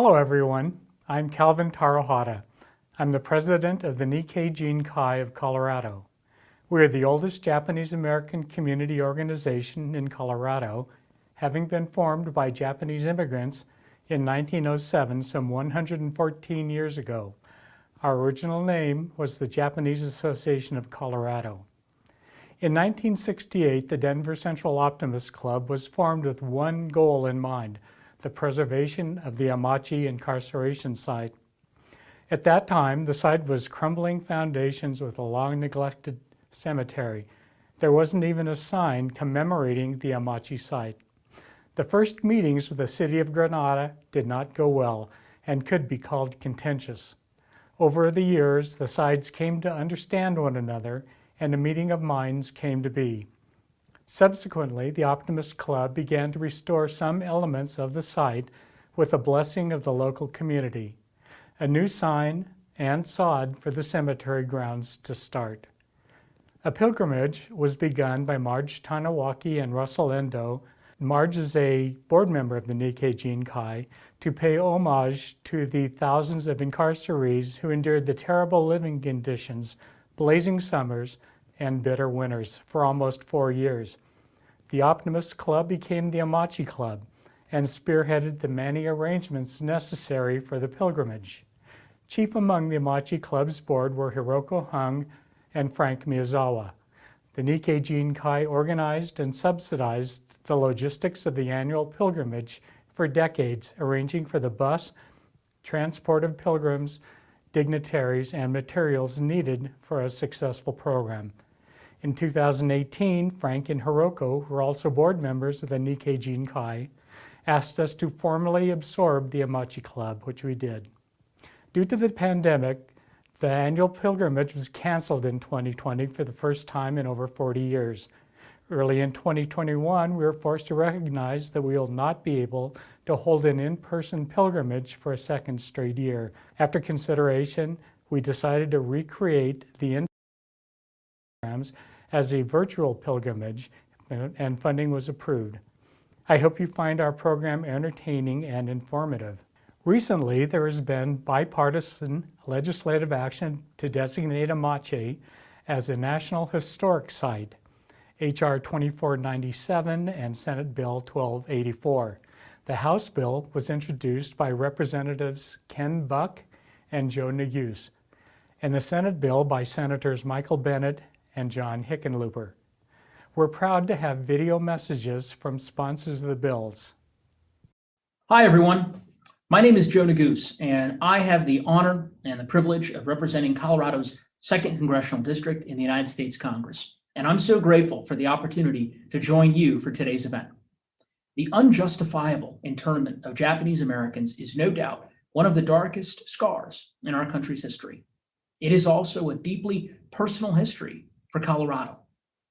Hello everyone, I'm Calvin Tarohata. I'm the president of the Nikkei Jinkai of Colorado. We are the oldest Japanese American community organization in Colorado, having been formed by Japanese immigrants in 1907, some 114 years ago. Our original name was the Japanese Association of Colorado. In 1968, the Denver Central Optimist Club was formed with one goal in mind: the preservation of the Amachi incarceration site. At that time, the site was crumbling foundations with a long-neglected cemetery. There wasn't even a sign commemorating the Amachi site. The first meetings with the city of Granada did not go well and could be called contentious. Over the years, the sides came to understand one another, and a meeting of minds came to be. Subsequently, the Optimist Club began to restore some elements of the site with the blessing of the local community. A new sign and sod for the cemetery grounds to start. A pilgrimage was begun by Marge Tanawaki and Russell Endo. Marge is a board member of the Nikkei Jinkai, to pay homage to the thousands of incarcerees who endured the terrible living conditions, blazing summers, and bitter winters for almost 4 years. The Optimist Club became the Amachi Club and spearheaded the many arrangements necessary for the pilgrimage. Chief among the Amachi Club's board were Hiroko Hung and Frank Miyazawa. The Nikkei Jinkai organized and subsidized the logistics of the annual pilgrimage for decades, arranging for the bus, transport of pilgrims, dignitaries, and materials needed for a successful program. In 2018, Frank and Hiroko, who are also board members of the Nikkei Jinkai, asked us to formally absorb the Amachi Club, which we did. Due to the pandemic, the annual pilgrimage was canceled in 2020 for the first time in over 40 years. Early in 2021, we were forced to recognize that we will not be able to hold an in-person pilgrimage for a second straight year. After consideration, we decided to recreate the programs as a virtual pilgrimage, and funding was approved. I hope you find our program entertaining and informative. Recently, there has been bipartisan legislative action to designate Amache as a National Historic Site, H.R. 2497 and Senate Bill 1284. The House bill was introduced by Representatives Ken Buck and Joe Neguse, and the Senate bill by Senators Michael Bennet and John Hickenlooper. We're proud to have video messages from sponsors of the bills. Hi, everyone. My name is Joe Neguse, and I have the honor and the privilege of representing Colorado's 2nd Congressional District in the United States Congress. And I'm so grateful for the opportunity to join you for today's event. The unjustifiable internment of Japanese Americans is no doubt one of the darkest scars in our country's history. It is also a deeply personal history for Colorado.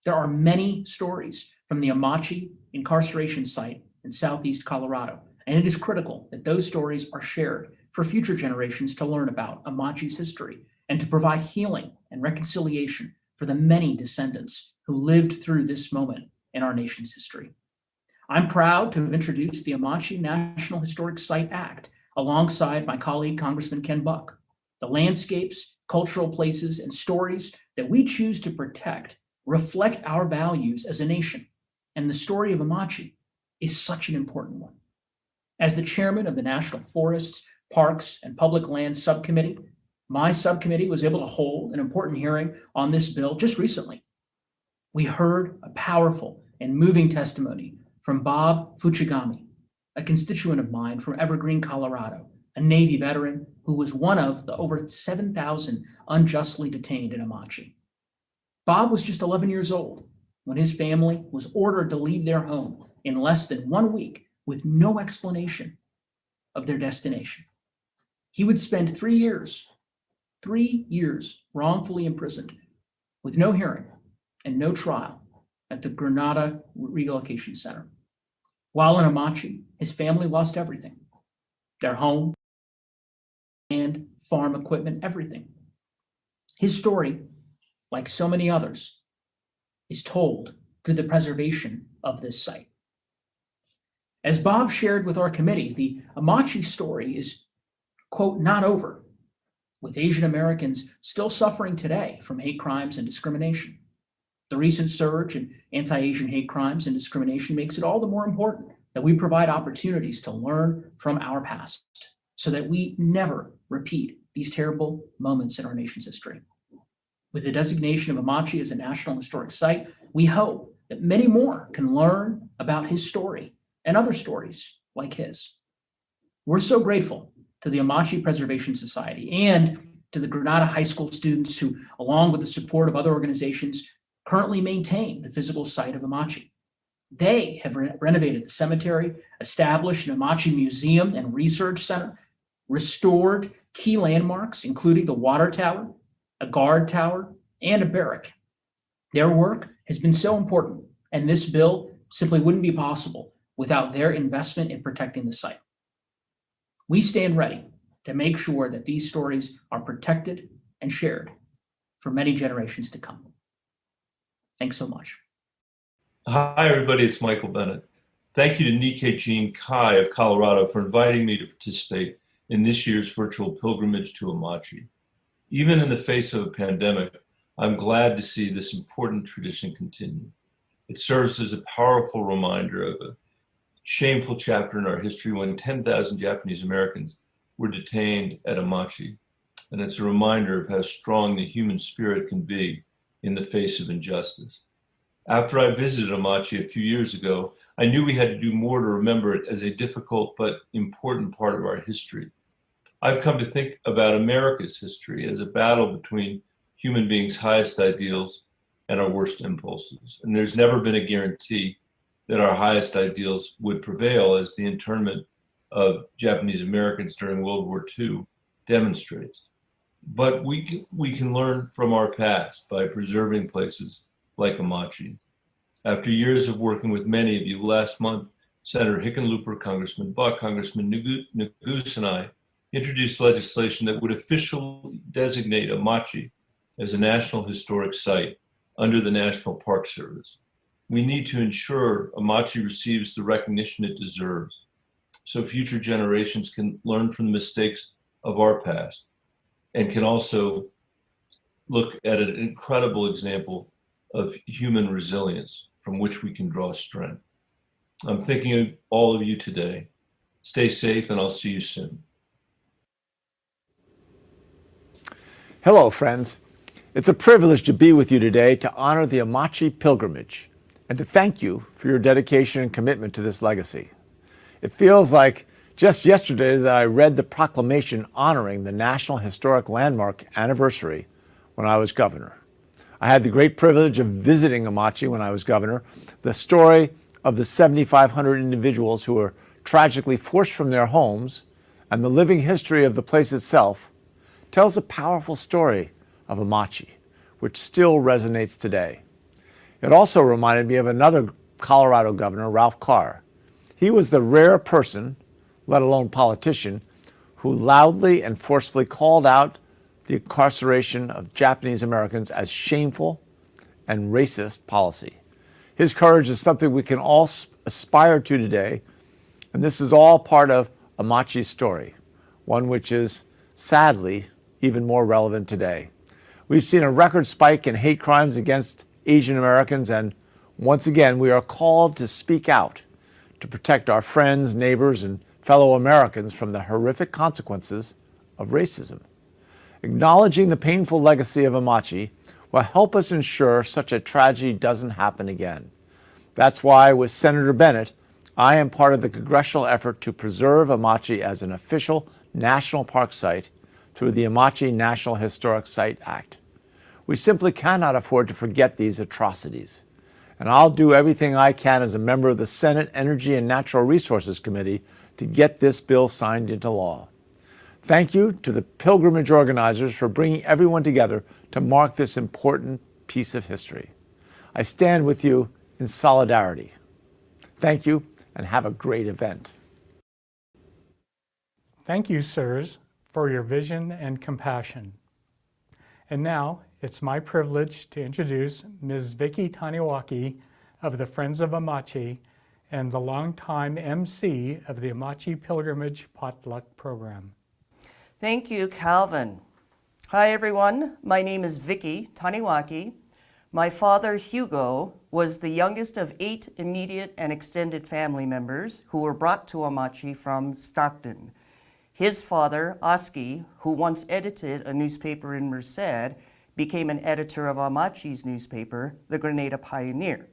There are many stories from the Amachi incarceration site in southeast Colorado, and it is critical that those stories are shared for future generations to learn about Amachi's history and to provide healing and reconciliation for the many descendants who lived through this moment in our nation's history. I'm proud to have introduced the Amachi National Historic Site Act alongside my colleague, Congressman Ken Buck. The landscapes, cultural places, and stories that we choose to protect reflect our values as a nation, and the story of Amachi is such an important one. As the chairman of the National Forests, Parks, and Public Lands Subcommittee, my subcommittee was able to hold an important hearing on this bill just recently. We heard a powerful and moving testimony from Bob Fuchigami, a constituent of mine from Evergreen, Colorado, a Navy veteran who was one of the over 7,000 unjustly detained in Amachi. Bob was just 11 years old when his family was ordered to leave their home in less than 1 week with no explanation of their destination. He would spend 3 years wrongfully imprisoned with no hearing and no trial at the Granada Relocation Center. While in Amachi, his family lost everything: their home, land, farm equipment, everything. His story, like so many others, is told through the preservation of this site. As Bob shared with our committee, the Amache story is, quote, not over, with Asian Americans still suffering today from hate crimes and discrimination. The recent surge in anti-Asian hate crimes and discrimination makes it all the more important that we provide opportunities to learn from our past so that we never repeat these terrible moments in our nation's history. With the designation of Amache as a National Historic Site, we hope that many more can learn about his story and other stories like his. We're so grateful to the Amache Preservation Society and to the Granada High School students who, along with the support of other organizations, currently maintain the physical site of Amache. They have renovated the cemetery, established an Amache Museum and Research Center, restored key landmarks, including the water tower, a guard tower, and a barrack. Their work has been so important, and this bill simply wouldn't be possible without their investment in protecting the site. We stand ready to make sure that these stories are protected and shared for many generations to come. Thanks so much. Hi, everybody. It's Michael Bennett. Thank you to Nikkei Jean Kai of Colorado for inviting me to participate in this year's virtual pilgrimage to Amache. Even in the face of a pandemic, I'm glad to see this important tradition continue. It serves as a powerful reminder of a shameful chapter in our history when 10,000 Japanese Americans were detained at Amache. And it's a reminder of how strong the human spirit can be in the face of injustice. After I visited Amache a few years ago, I knew we had to do more to remember it as a difficult but important part of our history. I've come to think about America's history as a battle between human beings' highest ideals and our worst impulses. And there's never been a guarantee that our highest ideals would prevail, as the internment of Japanese Americans during World War II demonstrates. But we can learn from our past by preserving places like Amache. After years of working with many of you, last month, Senator Hickenlooper, Congressman Buck, Congressman Neguse, and I introduced legislation that would officially designate Amache as a National Historic Site under the National Park Service. We need to ensure Amache receives the recognition it deserves so future generations can learn from the mistakes of our past and can also look at an incredible example of human resilience from which we can draw strength. I'm thinking of all of you today. Stay safe, and I'll see you soon. Hello, friends. It's a privilege to be with you today to honor the Amache pilgrimage and to thank you for your dedication and commitment to this legacy. It feels like just yesterday that I read the proclamation honoring the National Historic Landmark anniversary when I was governor. I had the great privilege of visiting Amache when I was governor. The story of the 7,500 individuals who were tragically forced from their homes and the living history of the place itself tells a powerful story of Amache, which still resonates today. It also reminded me of another Colorado governor, Ralph Carr. He was the rare person, let alone politician, who loudly and forcefully called out the incarceration of Japanese Americans as shameful and racist policy. His courage is something we can all aspire to today, and this is all part of Amache's story, one which is sadly even more relevant today. We've seen a record spike in hate crimes against Asian Americans, and once again, we are called to speak out to protect our friends, neighbors, and fellow Americans from the horrific consequences of racism. Acknowledging the painful legacy of Amache will help us ensure such a tragedy doesn't happen again. That's why, with Senator Bennett, I am part of the congressional effort to preserve Amache as an official national park site through the Amache National Historic Site Act. We simply cannot afford to forget these atrocities. And I'll do everything I can as a member of the Senate Energy and Natural Resources Committee to get this bill signed into law. Thank you to the pilgrimage organizers for bringing everyone together to mark this important piece of history. I stand with you in solidarity. Thank you, and have a great event. Thank you, sirs, for your vision and compassion. And now, it's my privilege to introduce Ms. Vicky Taniwaki of the Friends of Amache and the longtime MC of the Amachi Pilgrimage Potluck Program. Thank you, Calvin. Hi, everyone. My name is Vicky Taniwaki. My father, Hugo, was the youngest of 8 immediate and extended family members who were brought to Amachi from Stockton. His father, Oski, who once edited a newspaper in Merced, became an editor of Amachi's newspaper, the Grenada Pioneer.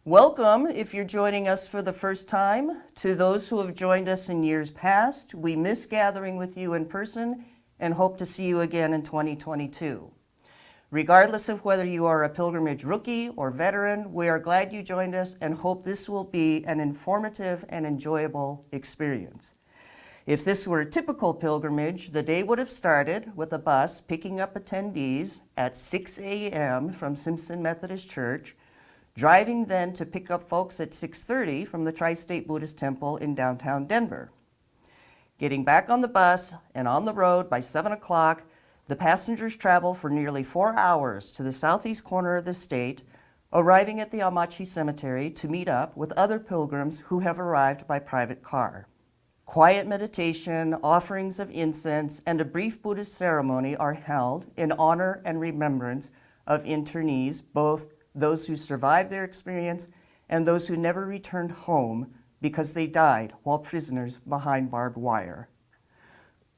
Welcome, if you're joining us for the first time. To those who have joined us in years past, we miss gathering with you in person and hope to see you again in 2022. Regardless of whether you are a pilgrimage rookie or veteran, we are glad you joined us and hope this will be an informative and enjoyable experience. If this were a typical pilgrimage, the day would have started with a bus picking up attendees at 6 a.m. from Simpson Methodist Church, driving then to pick up folks at 6:30 from the Tri-State Buddhist Temple in downtown Denver. Getting back on the bus and on the road by 7 o'clock, the passengers travel for nearly 4 hours to the southeast corner of the state, arriving at the Amachi Cemetery to meet up with other pilgrims who have arrived by private car. Quiet meditation, offerings of incense, and a brief Buddhist ceremony are held in honor and remembrance of internees, both those who survived their experience and those who never returned home because they died while prisoners behind barbed wire.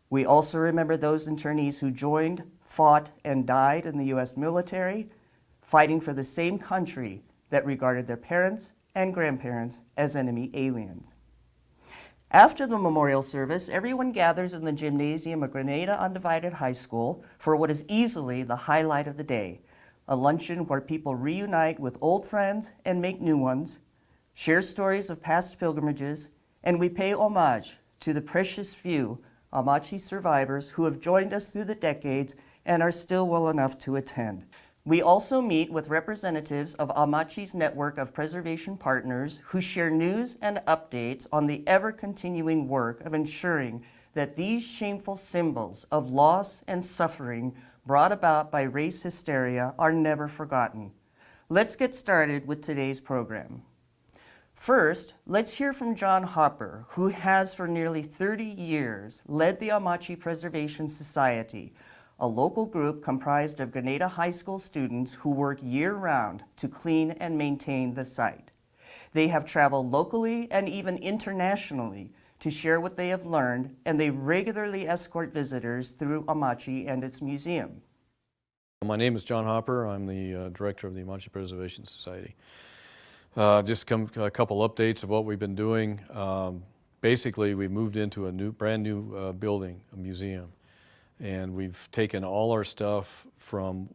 We also remember those internees who joined, fought, and died in the U.S. military, fighting for the same country that regarded their parents and grandparents as enemy aliens. After the memorial service, everyone gathers in the gymnasium of Grenada Undivided High School for what is easily the highlight of the day, a luncheon where people reunite with old friends and make new ones, share stories of past pilgrimages, and we pay homage to the precious few Amachi survivors who have joined us through the decades and are still well enough to attend. We also meet with representatives of Amachi's network of preservation partners who share news and updates on the ever-continuing work of ensuring that these shameful symbols of loss and suffering brought about by race hysteria are never forgotten. Let's get started with today's program. First, let's hear from John Hopper, who has for nearly 30 years led the Amachi Preservation Society, a local group comprised of Grenada High School students who work year-round to clean and maintain the site. They have traveled locally and even internationally to share what they have learned, and they regularly escort visitors through Amachi and its museum. My name is John Hopper. I'm the director of the Amache Preservation Society. Just a couple updates of what we've been doing. Basically, we moved into a brand new building, a museum, and we've taken all our stuff from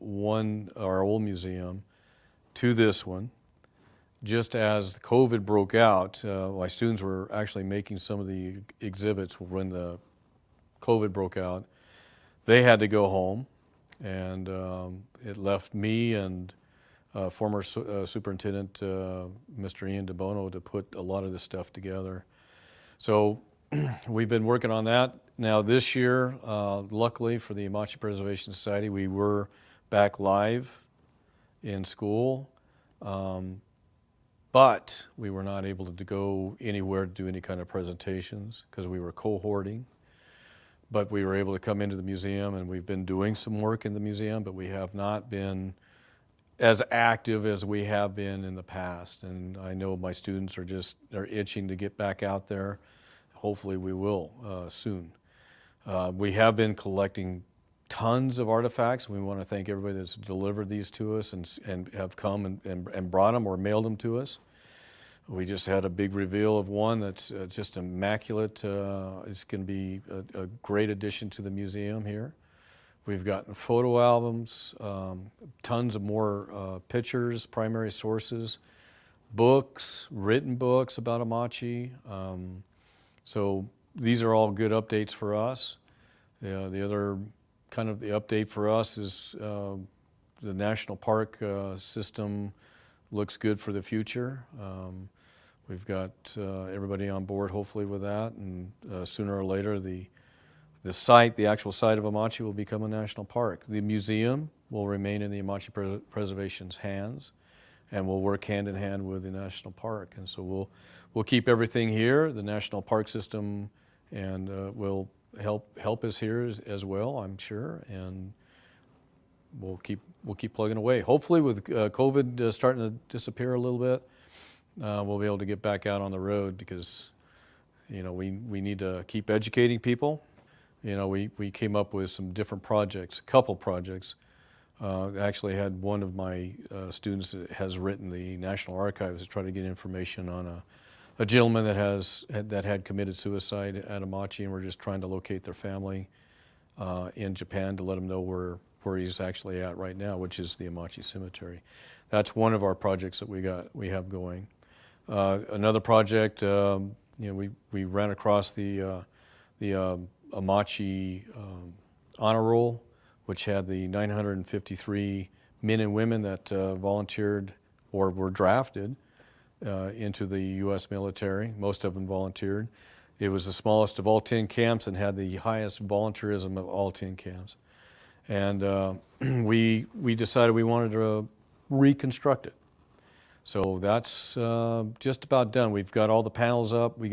our old museum to this one. Just as COVID broke out, my students were actually making some of the exhibits when the COVID broke out. They had to go home, and it left me and former superintendent, Mr. Ian DeBono, to put a lot of this stuff together. So we've been working on that. Now this year, luckily for the Amache Preservation Society, we were back live in school, but we were not able to go anywhere to do any kind of presentations because we were cohorting. But we were able to come into the museum, and we've been doing some work in the museum, but we have not been as active as we have been in the past. And I know my students are itching to get back out there. Hopefully we will soon. We have been collecting tons of artifacts. We want to thank everybody that's delivered these to us and have come and brought them or mailed them to us. We just had a big reveal of one that's just immaculate. It's going to be a great addition to the museum here. We've gotten photo albums, tons of more pictures, primary sources, books, written books about Amachi. So these are all good updates for us. The other kind of the update for us is the national park system looks good for the future. We've got everybody on board hopefully with that, and sooner or later the actual site of Amachi will become a national park. The museum will remain in the Amache Preservation's hands, and we'll work hand in hand with the national park. And so we'll keep everything here, the national park system, and will help us here as well, I'm sure, and we'll keep plugging away. Hopefully, with COVID starting to disappear a little bit, we'll be able to get back out on the road, because we need to keep educating people. We came up with some different projects, a couple projects. I actually had one of my students that has written the National Archives to try to get information on a gentleman that had committed suicide at Amache, and we're just trying to locate their family in Japan to let them know where he's actually at right now, which is the Amache Cemetery. That's one of our projects that we have going. Another project, we ran across the Amache honor roll, which had the 953 men and women that volunteered or were drafted into the U.S. military. Most of them volunteered. It was the smallest of all 10 camps and had the highest volunteerism of all 10 camps. And we decided we wanted to reconstruct it. So that's just about done. We've got all the panels up. We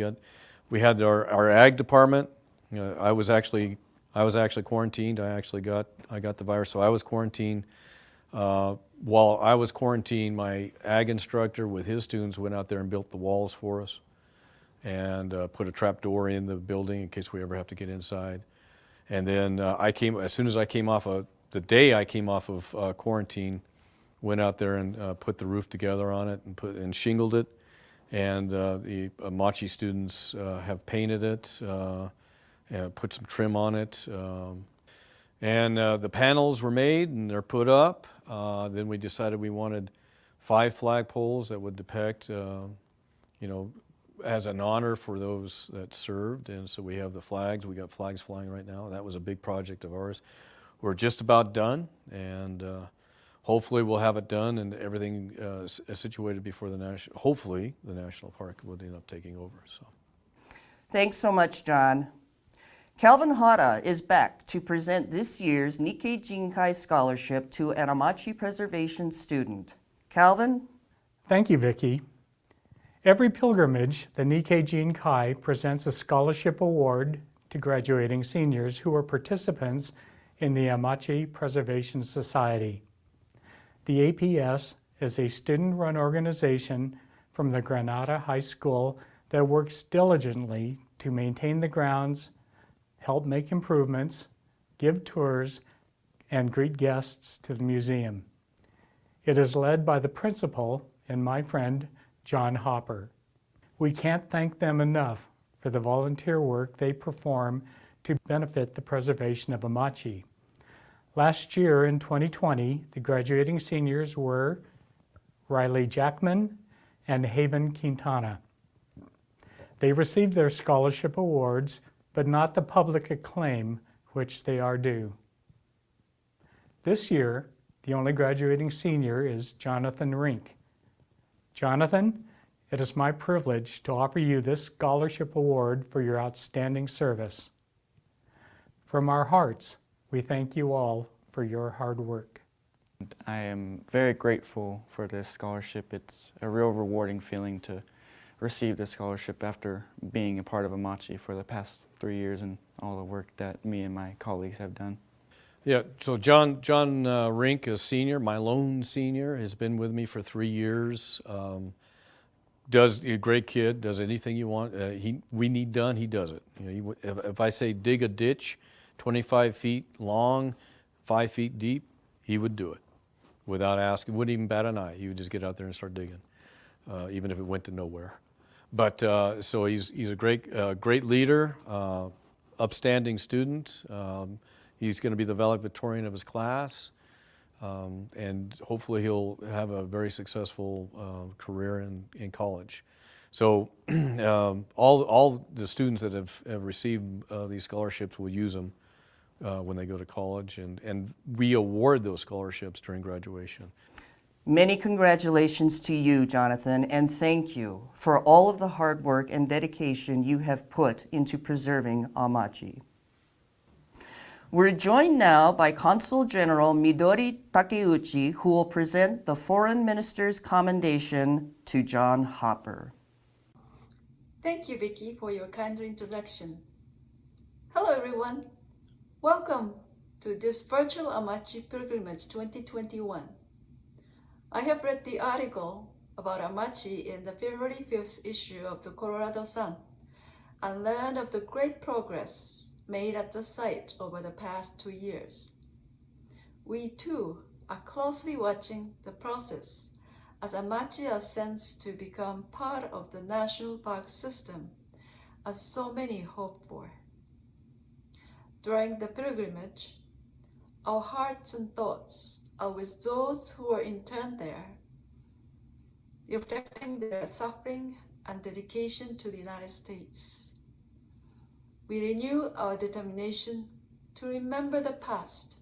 had our ag department. I was actually quarantined. I got the virus, so I was quarantined. While I was quarantined, my ag instructor with his students went out there and built the walls for us, and put a trap door in the building in case we ever have to get inside. And then as soon as I came off the day I came off of quarantine, went out there and put the roof together on it and shingled it. And the Amache students have painted it, put some trim on it. And the panels were made and they're put up. Then we decided we wanted 5 flagpoles that would depict, as an honor for those that served. And so we have the flags. We got flags flying right now. That was a big project of ours. We're just about done, and hopefully we'll have it done and everything situated before hopefully the national park will end up taking over. So, Thanks so much, John. Calvin Hara is back to present this year's Nikkei Jinkai Scholarship to an Amache preservation student. Calvin? Thank you, Vicki. Every pilgrimage, the Nikkei Jinkai presents a scholarship award to graduating seniors who are participants in the Amache Preservation Society. The APS is a student-run organization from the Granada High School that works diligently to maintain the grounds, help make improvements, give tours, and greet guests to the museum. It is led by the principal and my friend, John Hopper. We can't thank them enough for the volunteer work they perform to benefit the preservation of Amache. Last year in 2020, the graduating seniors were Riley Jackman and Haven Quintana. They received their scholarship awards, but not the public acclaim which they are due. This year, the only graduating senior is Jonathan Rink. Jonathan, it is my privilege to offer you this scholarship award for your outstanding service. From our hearts, we thank you all for your hard work. I am very grateful for this scholarship. It's a real rewarding feeling to receive this scholarship after being a part of Amache for the past 3 years and all the work that me and my colleagues have done. Yeah, so John Rink, a senior, my lone senior, has been with me for 3 years. Does a great kid, does anything you want. We need done, he does it. If I say dig a ditch 25 feet long, 5 feet deep, he would do it without asking, wouldn't even bat an eye. He would just get out there and start digging, even if it went to nowhere. But so he's a great leader, upstanding student. He's going to be the valedictorian of his class, and hopefully he'll have a very successful career in college. So all the students that have received these scholarships will use them when they go to college, and we award those scholarships during graduation. Many congratulations to you, Jonathan, and thank you for all of the hard work and dedication you have put into preserving Amache. We're joined now by Consul General Midori Takeuchi, who will present the Foreign Minister's Commendation to John Hopper. Thank you, Vicky, for your kind introduction. Hello, everyone. Welcome to this virtual Amachi Pilgrimage 2021. I have read the article about Amachi in the February 5th issue of the Colorado Sun and learned of the great progress made at the site over the past 2 years. We too are closely watching the process as Amachi ascends to become part of the national park system, as so many hope for. During the pilgrimage, our hearts and thoughts are with those who are interned there, reflecting their suffering and dedication to the United States. We renew our determination to remember the past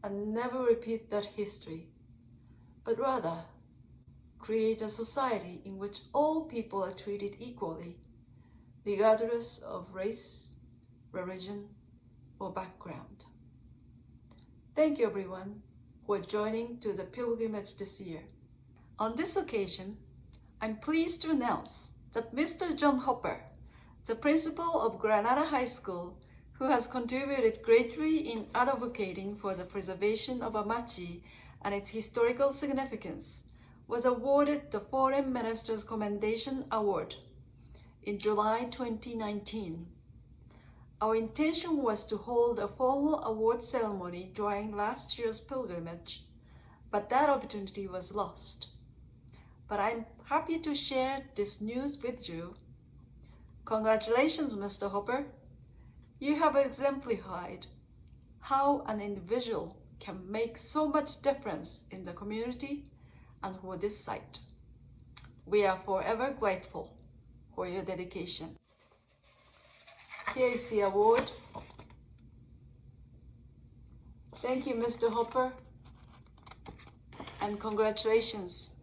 and never repeat that history, but rather create a society in which all people are treated equally, regardless of race, religion, or background. Thank you, everyone, who are joining to the pilgrimage this year. On this occasion, I'm pleased to announce that Mr. John Hopper, the principal of Granada High School, who has contributed greatly in advocating for the preservation of Amachi and its historical significance, was awarded the Foreign Minister's Commendation Award in July 2019. Our intention was to hold a formal award ceremony during last year's pilgrimage, but that opportunity was lost. But I'm happy to share this news with you. Congratulations, Mr. Hopper. You have exemplified how an individual can make so much difference in the community and for this site. We are forever grateful for your dedication. Here is the award. Thank you, Mr. Hopper, and congratulations.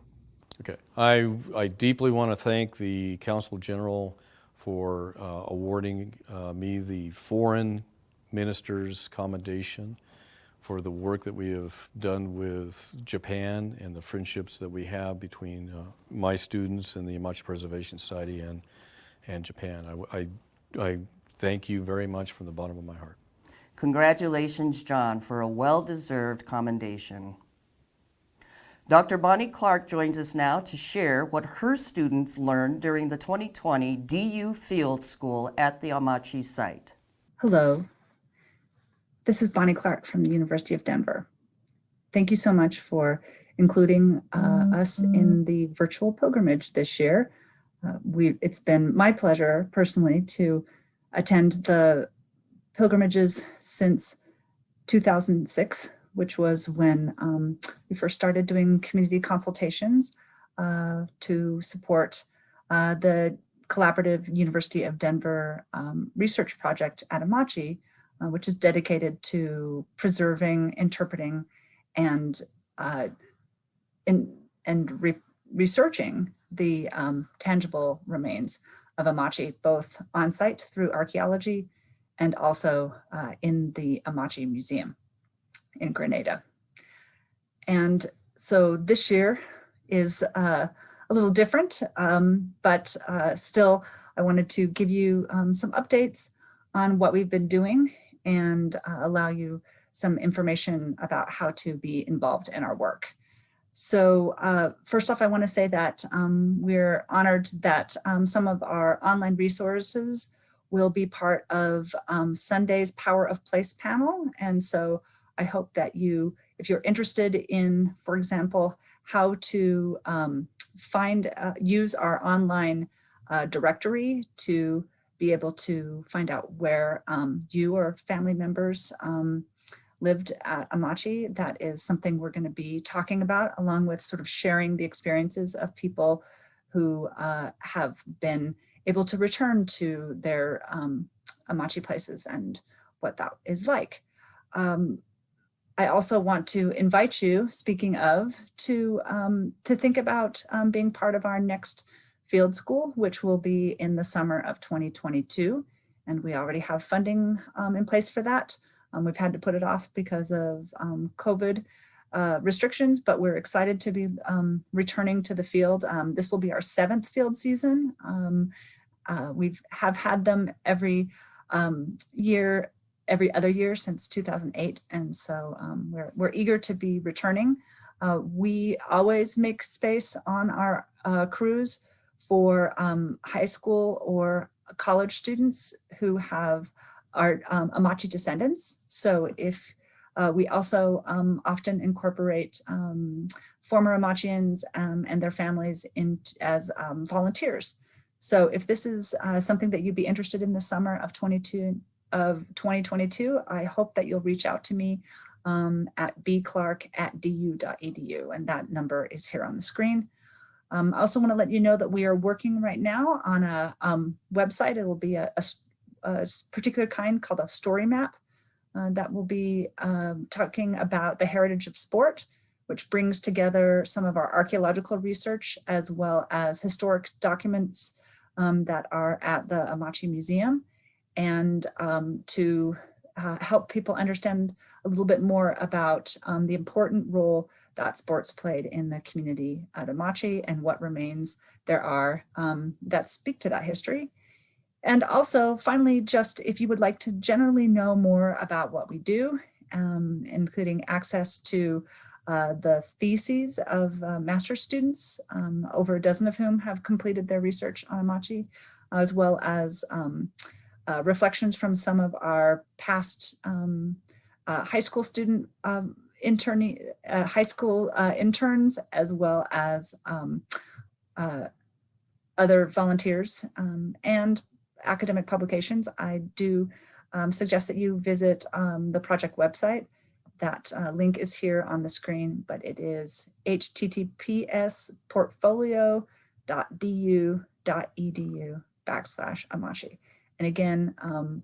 Okay, I deeply want to thank the Consul General for awarding me the Foreign Minister's Commendation for the work that we have done with Japan and the friendships that we have between my students and the Amache Preservation Society and Japan. I thank you very much from the bottom of my heart. Congratulations, John, for a well-deserved commendation. Dr. Bonnie Clark joins us now to share what her students learned during the 2020 DU Field School at the Amachi site. Hello, this is Bonnie Clark from the University of Denver. Thank you so much for including us in the virtual pilgrimage this year. It's been my pleasure personally to attend the pilgrimages since 2006, which was when we first started doing community consultations to support the collaborative University of Denver research project at Amachi, which is dedicated to preserving, interpreting, and researching the tangible remains of Amachi, both on site through archaeology and also in the Amachi Museum in Grenada. And so this year is a little different, but still I wanted to give you some updates on what we've been doing and allow you some information about how to be involved in our work. So first off, I want to say that we're honored that some of our online resources will be part of Sunday's Power of Place panel. And so I hope that you, if you're interested in, for example, how to use our online directory to be able to find out where you or family members lived at Amachi, that is something we're going to be talking about, along with sort of sharing the experiences of people who have been able to return to their Amachi places and what that is like. I also want to invite you, speaking of, to think about being part of our next field school, which will be in the summer of 2022. And we already have funding in place for that. We've had to put it off because of COVID restrictions, but we're excited to be returning to the field. This will be our 7th field season. We have had them every year, every other year since 2008. And so we're eager to be returning. We always make space on our crews for high school or college students who are Amachi descendants. So if we also often incorporate former Amachians and their families as volunteers. So if this is something that you'd be interested in the summer of 2022, I hope that you'll reach out to me at bclark@du.edu, and that number is here on the screen. I also want to let you know that we are working right now on a website. It will be a particular kind called a story map that will be talking about the heritage of sport, which brings together some of our archaeological research as well as historic documents that are at the Amache Museum, and to help people understand a little bit more about the important role that sports played in the community at Amache and what remains there are that speak to that history. And also, finally, just if you would like to generally know more about what we do, including access to the theses of master's students, over a dozen of whom have completed their research on Amache, as well as reflections from some of our past high school student interns, as well as other volunteers and academic publications, I do suggest that you visit the project website. That link is here on the screen, but it is https://portfolio.du.edu/Amache. And again,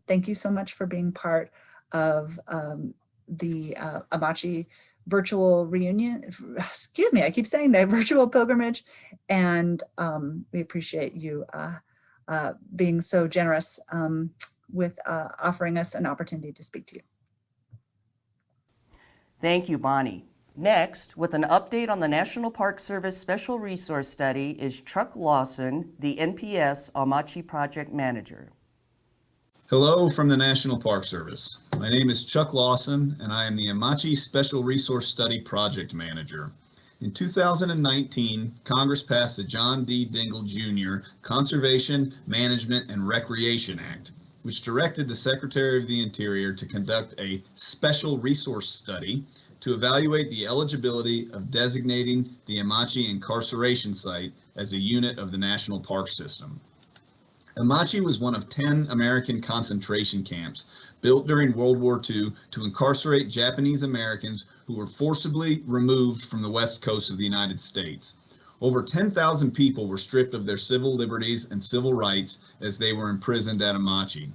thank you so much for being part of the Amache virtual reunion. Excuse me, I keep saying that, virtual pilgrimage. And we appreciate you being so generous with offering us an opportunity to speak to you. Thank you, Bonnie. Next, with an update on the National Park Service Special Resource Study is Chuck Lawson, the NPS Amache Project Manager. Hello from the National Park Service. My name is Chuck Lawson, and I am the Amache Special Resource Study Project Manager. In 2019, Congress passed the John D. Dingell Jr. Conservation, Management, and Recreation Act, which directed the Secretary of the Interior to conduct a special resource study to evaluate the eligibility of designating the Amache incarceration site as a unit of the National Park System. Amache was one of 10 American concentration camps built during World War II to incarcerate Japanese Americans who were forcibly removed from the west coast of the United States. Over 10,000 people were stripped of their civil liberties and civil rights as they were imprisoned at Amache.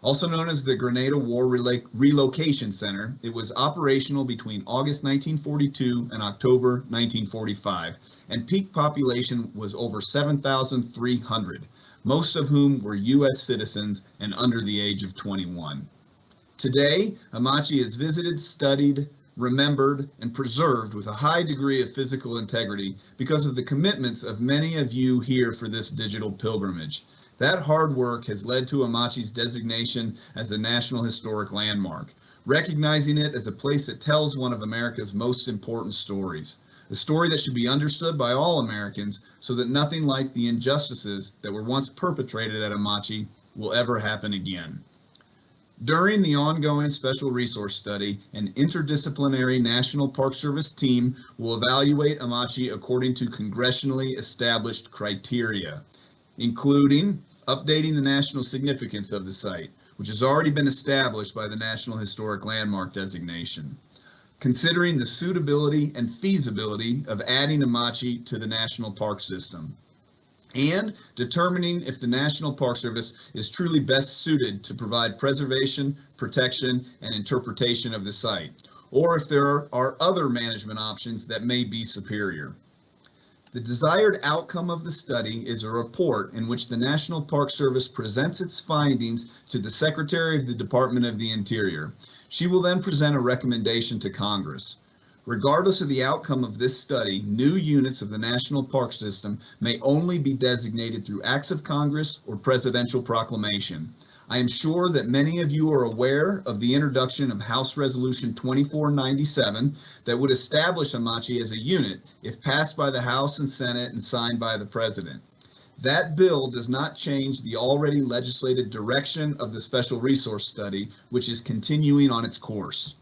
Also known as the Grenada War Relocation Center, it was operational between August 1942 and October 1945, and peak population was over 7,300. Most of whom were U.S. citizens and under the age of 21. Today, Amache is visited, studied, remembered, and preserved with a high degree of physical integrity because of the commitments of many of you here for this digital pilgrimage. That hard work has led to Amache's designation as a National Historic Landmark, recognizing it as a place that tells one of America's most important stories. A story that should be understood by all Americans so that nothing like the injustices that were once perpetrated at Amache will ever happen again. During the ongoing special resource study, an interdisciplinary National Park Service team will evaluate Amache according to congressionally established criteria, including updating the national significance of the site, which has already been established by the National Historic Landmark designation. Considering the suitability and feasibility of adding Amache to the National Park System, and determining if the National Park Service is truly best suited to provide preservation, protection, and interpretation of the site, or if there are other management options that may be superior. The desired outcome of the study is a report in which the National Park Service presents its findings to the Secretary of the Department of the Interior. She will then present a recommendation to Congress. Regardless of the outcome of this study, new units of the National Park System may only be designated through acts of Congress or presidential proclamation. I am sure that many of you are aware of the introduction of House Resolution 2497 that would establish Amache as a unit if passed by the House and Senate and signed by the President. That bill does not change the already legislated direction of the Special Resource Study, which is continuing on its course.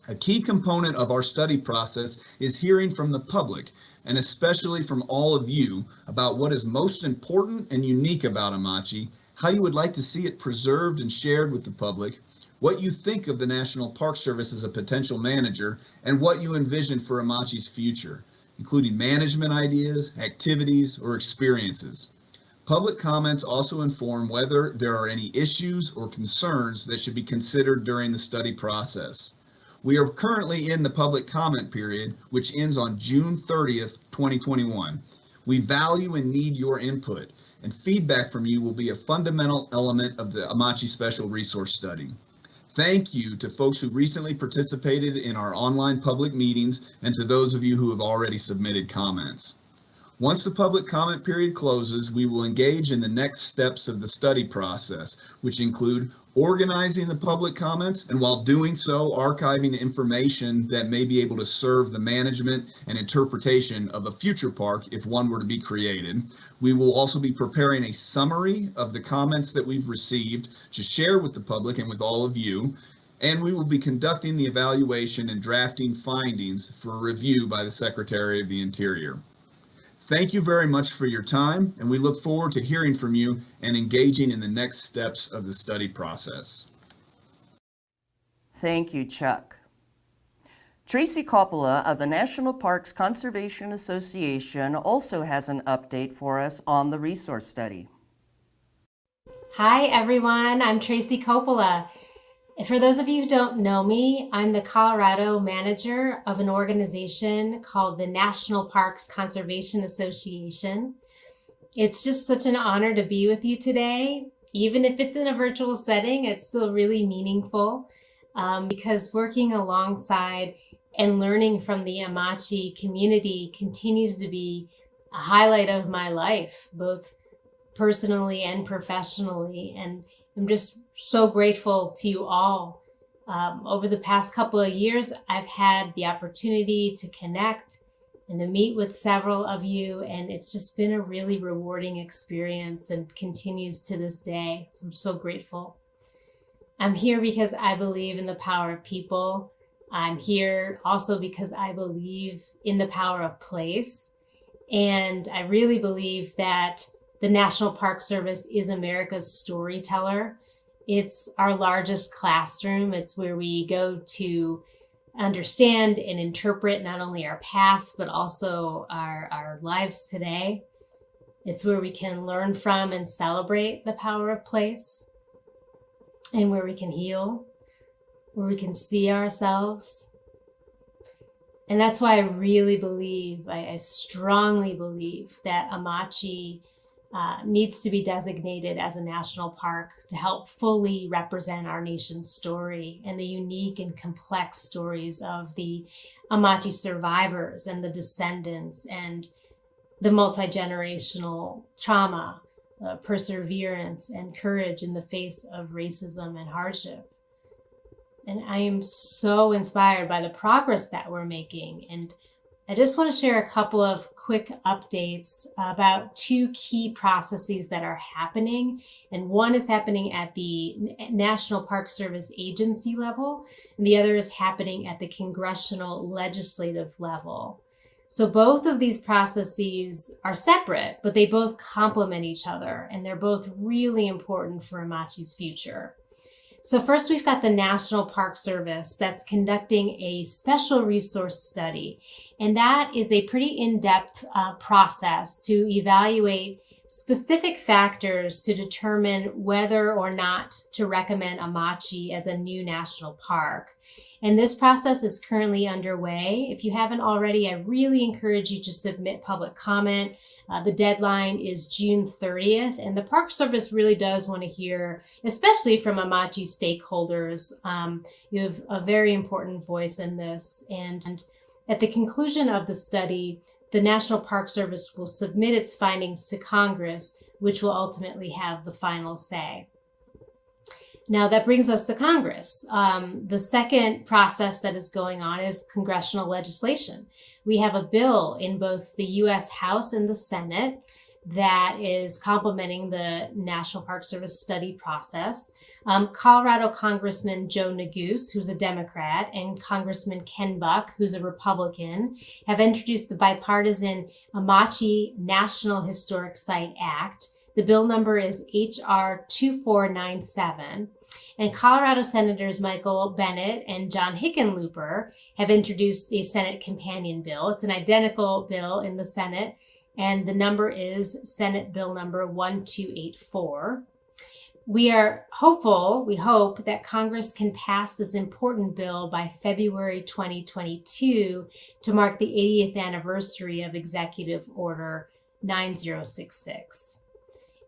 A key component of our study process is hearing from the public, and especially from all of you, about what is most important and unique about Amache, how you would like to see it preserved and shared with the public, what you think of the National Park Service as a potential manager, and what you envision for Amache's future, including management ideas, activities, or experiences. Public comments also inform whether there are any issues or concerns that should be considered during the study process. We are currently in the public comment period, which ends on June 30th, 2021. We value and need your input, and feedback from you will be a fundamental element of the Amache Special Resource Study. Thank you to folks who recently participated in our online public meetings and to those of you who have already submitted comments. Once the public comment period closes, we will engage in the next steps of the study process, which include organizing the public comments, and while doing so, archiving information that may be able to serve the management and interpretation of a future park if one were to be created. We will also be preparing a summary of the comments that we've received to share with the public and with all of you, and we will be conducting the evaluation and drafting findings for review by the Secretary of the Interior. Thank you very much for your time, and we look forward to hearing from you and engaging in the next steps of the study process. Thank you, Chuck. Tracy Coppola of the National Parks Conservation Association also has an update for us on the resource study. Hi, everyone. I'm Tracy Coppola. For those of you who don't know me, I'm the Colorado manager of an organization called the National Parks Conservation Association. It's just such an honor to be with you today. Even if it's in a virtual setting, it's still really meaningful because working alongside and learning from the Amache community continues to be a highlight of my life, both personally and professionally. And I'm just so grateful to you all. Over the past couple of years, I've had the opportunity to connect and to meet with several of you, and it's just been a really rewarding experience and continues to this day. So I'm so grateful. I'm here because I believe in the power of people. I'm here also because I believe in the power of place. And I really believe that the National Park Service is America's storyteller. It's our largest classroom. It's where we go to understand and interpret not only our past, but also our lives today. It's where we can learn from and celebrate the power of place, and where we can heal, where we can see ourselves. And that's why I really believe, I strongly believe that Amache needs to be designated as a national park to help fully represent our nation's story and the unique and complex stories of the Amache survivors and the descendants and the multi-generational trauma, perseverance, and courage in the face of racism and hardship. And I am so inspired by the progress that we're making. And I just want to share a couple of quick updates about two key processes that are happening. And one is happening at the National Park Service agency level, and the other is happening at the congressional legislative level. So both of these processes are separate, but they both complement each other, and they're both really important for Amache's future. So first, we've got the National Park Service that's conducting a special resource study. And that is a pretty in-depth process to evaluate specific factors to determine whether or not to recommend Amache as a new national park. And this process is currently underway. If you haven't already, I really encourage you to submit public comment. The deadline is June 30th, and the Park Service really does want to hear, especially from Amache stakeholders. You have a very important voice in this. And at the conclusion of the study, the National Park Service will submit its findings to Congress, which will ultimately have the final say. Now that brings us to Congress. The second process that is going on is congressional legislation. We have a bill in both the U.S. House and the Senate that is complementing the National Park Service study process. Colorado Congressman Joe Neguse, who's a Democrat, and Congressman Ken Buck, who's a Republican, have introduced the bipartisan Amache National Historic Site Act. The bill number is H.R. 2497. And Colorado Senators Michael Bennet and John Hickenlooper have introduced a Senate companion bill. It's an identical bill in the Senate, and the number is Senate Bill number 1284. We are hopeful, we hope that Congress can pass this important bill by February 2022 to mark the 80th anniversary of Executive Order 9066.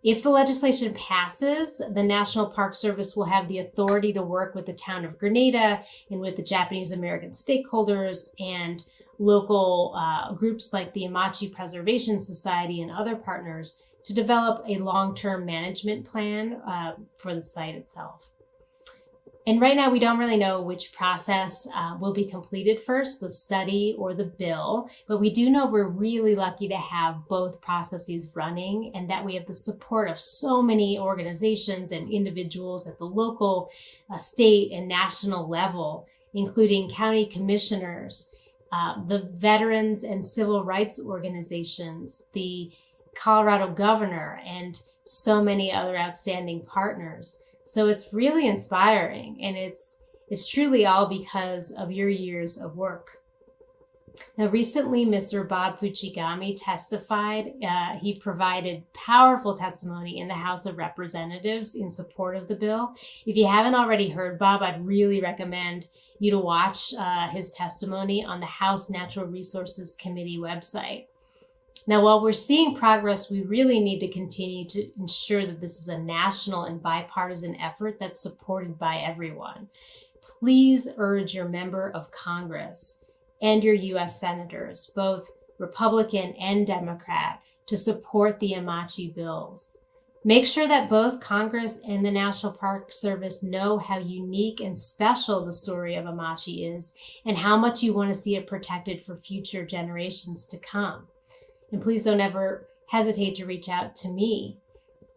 If the legislation passes, the National Park Service will have the authority to work with the town of Grenada and with the Japanese American stakeholders and local groups like the Amache Preservation Society and other partners to develop a long-term management plan for the site itself. And right now, we don't really know which process will be completed first, the study or the bill, but we do know we're really lucky to have both processes running and that we have the support of so many organizations and individuals at the local, state, and national level, including county commissioners, the veterans and civil rights organizations, the Colorado governor, and so many other outstanding partners. So it's really inspiring, and it's truly all because of your years of work. Now, recently, Mr. Bob Fuchigami testified. He provided powerful testimony in the House of Representatives in support of the bill. If you haven't already heard Bob, I'd really recommend you to watch his testimony on the House Natural Resources Committee website. Now, while we're seeing progress, we really need to continue to ensure that this is a national and bipartisan effort that's supported by everyone. Please urge your member of Congress and your U.S. senators, both Republican and Democrat, to support the Amache bills. Make sure that both Congress and the National Park Service know how unique and special the story of Amache is and how much you want to see it protected for future generations to come. And please don't ever hesitate to reach out to me.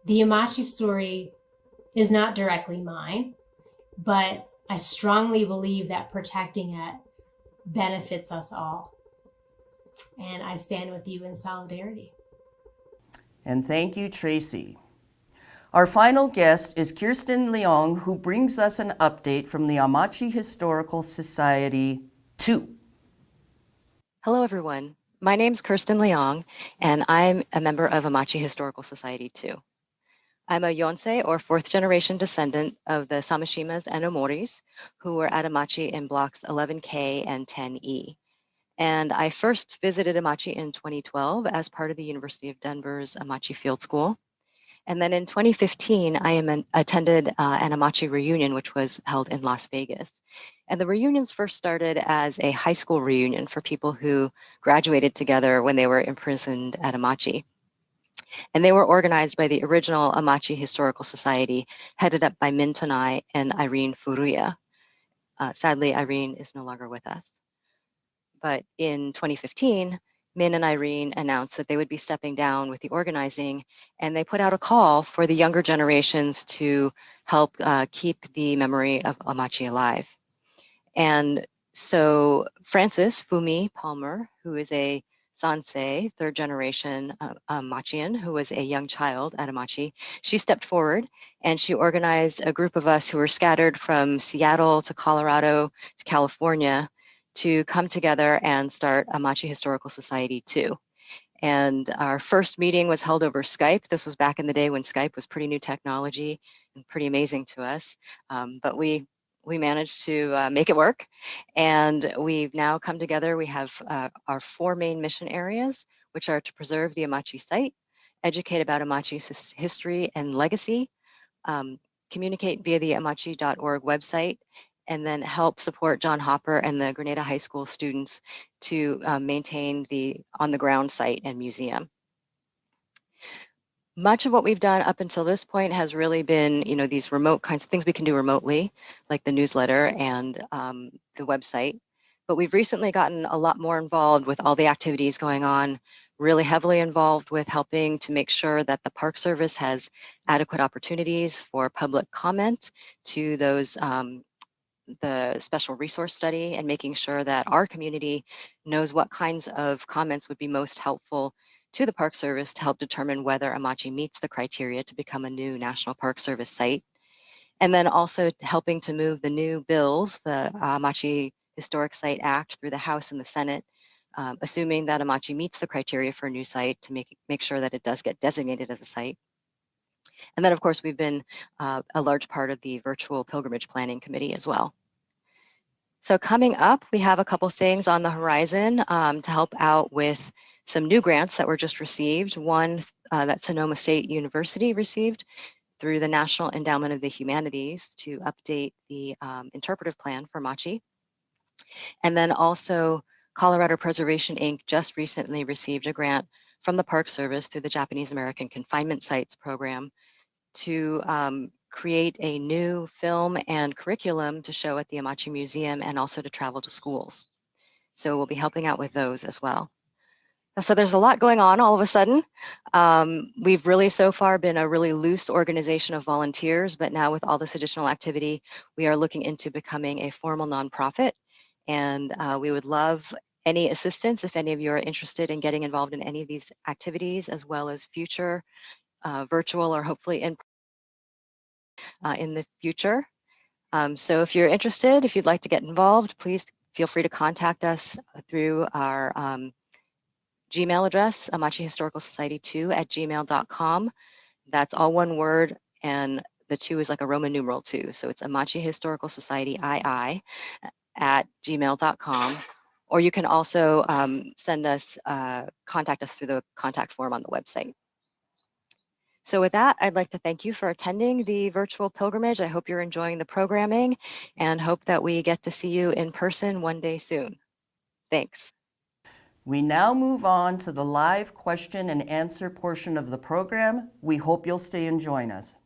The Amache story is not directly mine, but I strongly believe that protecting it benefits us all. And I stand with you in solidarity. And thank you, Tracy. Our final guest is Kirsten Leong, who brings us an update from the Amache Historical Society 2. Hello, everyone. My name's Kirsten Leong, and I'm a member of Amache Historical Society 2. I'm a Yonsei, or fourth-generation descendant of the Samashimas and Omoris, who were at Amache in blocks 11K and 10E. And I first visited Amache in 2012 as part of the University of Denver's Amache Field School. And then in 2015, I attended an Amache reunion, which was held in Las Vegas. And the reunions first started as a high school reunion for people who graduated together when they were imprisoned at Amache. And they were organized by the original Amache Historical Society, headed up by Min Tonai and Irene Furuya. Sadly, Irene is no longer with us. But in 2015, Min and Irene announced that they would be stepping down with the organizing, and they put out a call for the younger generations to help keep the memory of Amache alive. And so Frances Fumi Palmer, who is a Sansei, third generation Amachian, who was a young child at Amache, she stepped forward and she organized a group of us who were scattered from Seattle to Colorado to California to come together and start Amache Historical Society 2. And our first meeting was held over Skype. This was back in the day when Skype was pretty new technology and pretty amazing to us. But we managed to make it work. And we've now come together. We have our 4 main mission areas, which are to preserve the Amachi site, educate about Amachi's history and legacy, communicate via the amachi.org website, and then help support John Hopper and the Grenada High School students to maintain the on-the-ground site and museum. Much of what we've done up until this point has really been, these remote kinds of things we can do remotely, like the newsletter and the website. But we've recently gotten a lot more involved with all the activities going on, really heavily involved with helping to make sure that the Park Service has adequate opportunities for public comment to those the special resource study, and making sure that our community knows what kinds of comments would be most helpful to the Park Service to help determine whether Amachi meets the criteria to become a new National Park Service site. And then also helping to move the new bills, the Amachi Historic Site Act, through the House and the Senate, assuming that Amachi meets the criteria for a new site, to make sure that it does get designated as a site. And then, of course, we've been a large part of the virtual pilgrimage planning committee as well. So coming up, we have a couple things on the horizon to help out with some new grants that were just received. One that Sonoma State University received through the National Endowment of the Humanities to update the interpretive plan for Amachi. And then also Colorado Preservation Inc. just recently received a grant from the Park Service through the Japanese American Confinement Sites Program to create a new film and curriculum to show at the Amachi Museum, and also to travel to schools. So we'll be helping out with those as well. So there's a lot going on all of a sudden. We've really so far been a really loose organization of volunteers, but now with all this additional activity, we are looking into becoming a formal nonprofit. And we would love any assistance if any of you are interested in getting involved in any of these activities, as well as future virtual or hopefully in the future. So if you're interested, if you'd like to get involved, please feel free to contact us through our Gmail address, amachihistoricalsociety2@gmail.com. That's all one word, and the 2 is like a Roman numeral 2. So it's amachihistoricalsociety@gmail.com. Or you can also contact us through the contact form on the website. So with that, I'd like to thank you for attending the virtual pilgrimage. I hope you're enjoying the programming, and hope that we get to see you in person one day soon. Thanks. We now move on to the live question and answer portion of the program. We hope you'll stay and join us.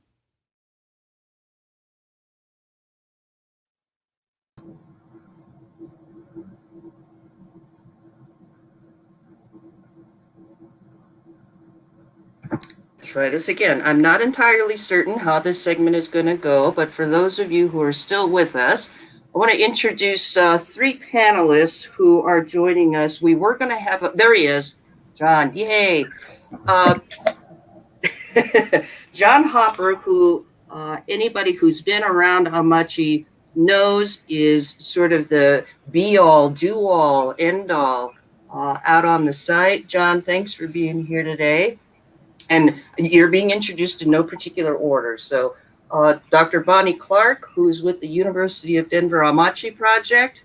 Try this again. I'm not entirely certain how this segment is going to go, but for those of you who are still with us, I want to introduce 3 panelists who are joining us. We were going to have there he is, John. Yay! John Hopper, who anybody who's been around Amachi knows is sort of the be-all, do-all, end-all out on the site. John, thanks for being here today. And you're being introduced in no particular order. So Dr. Bonnie Clark, who's with the University of Denver Amachi Project.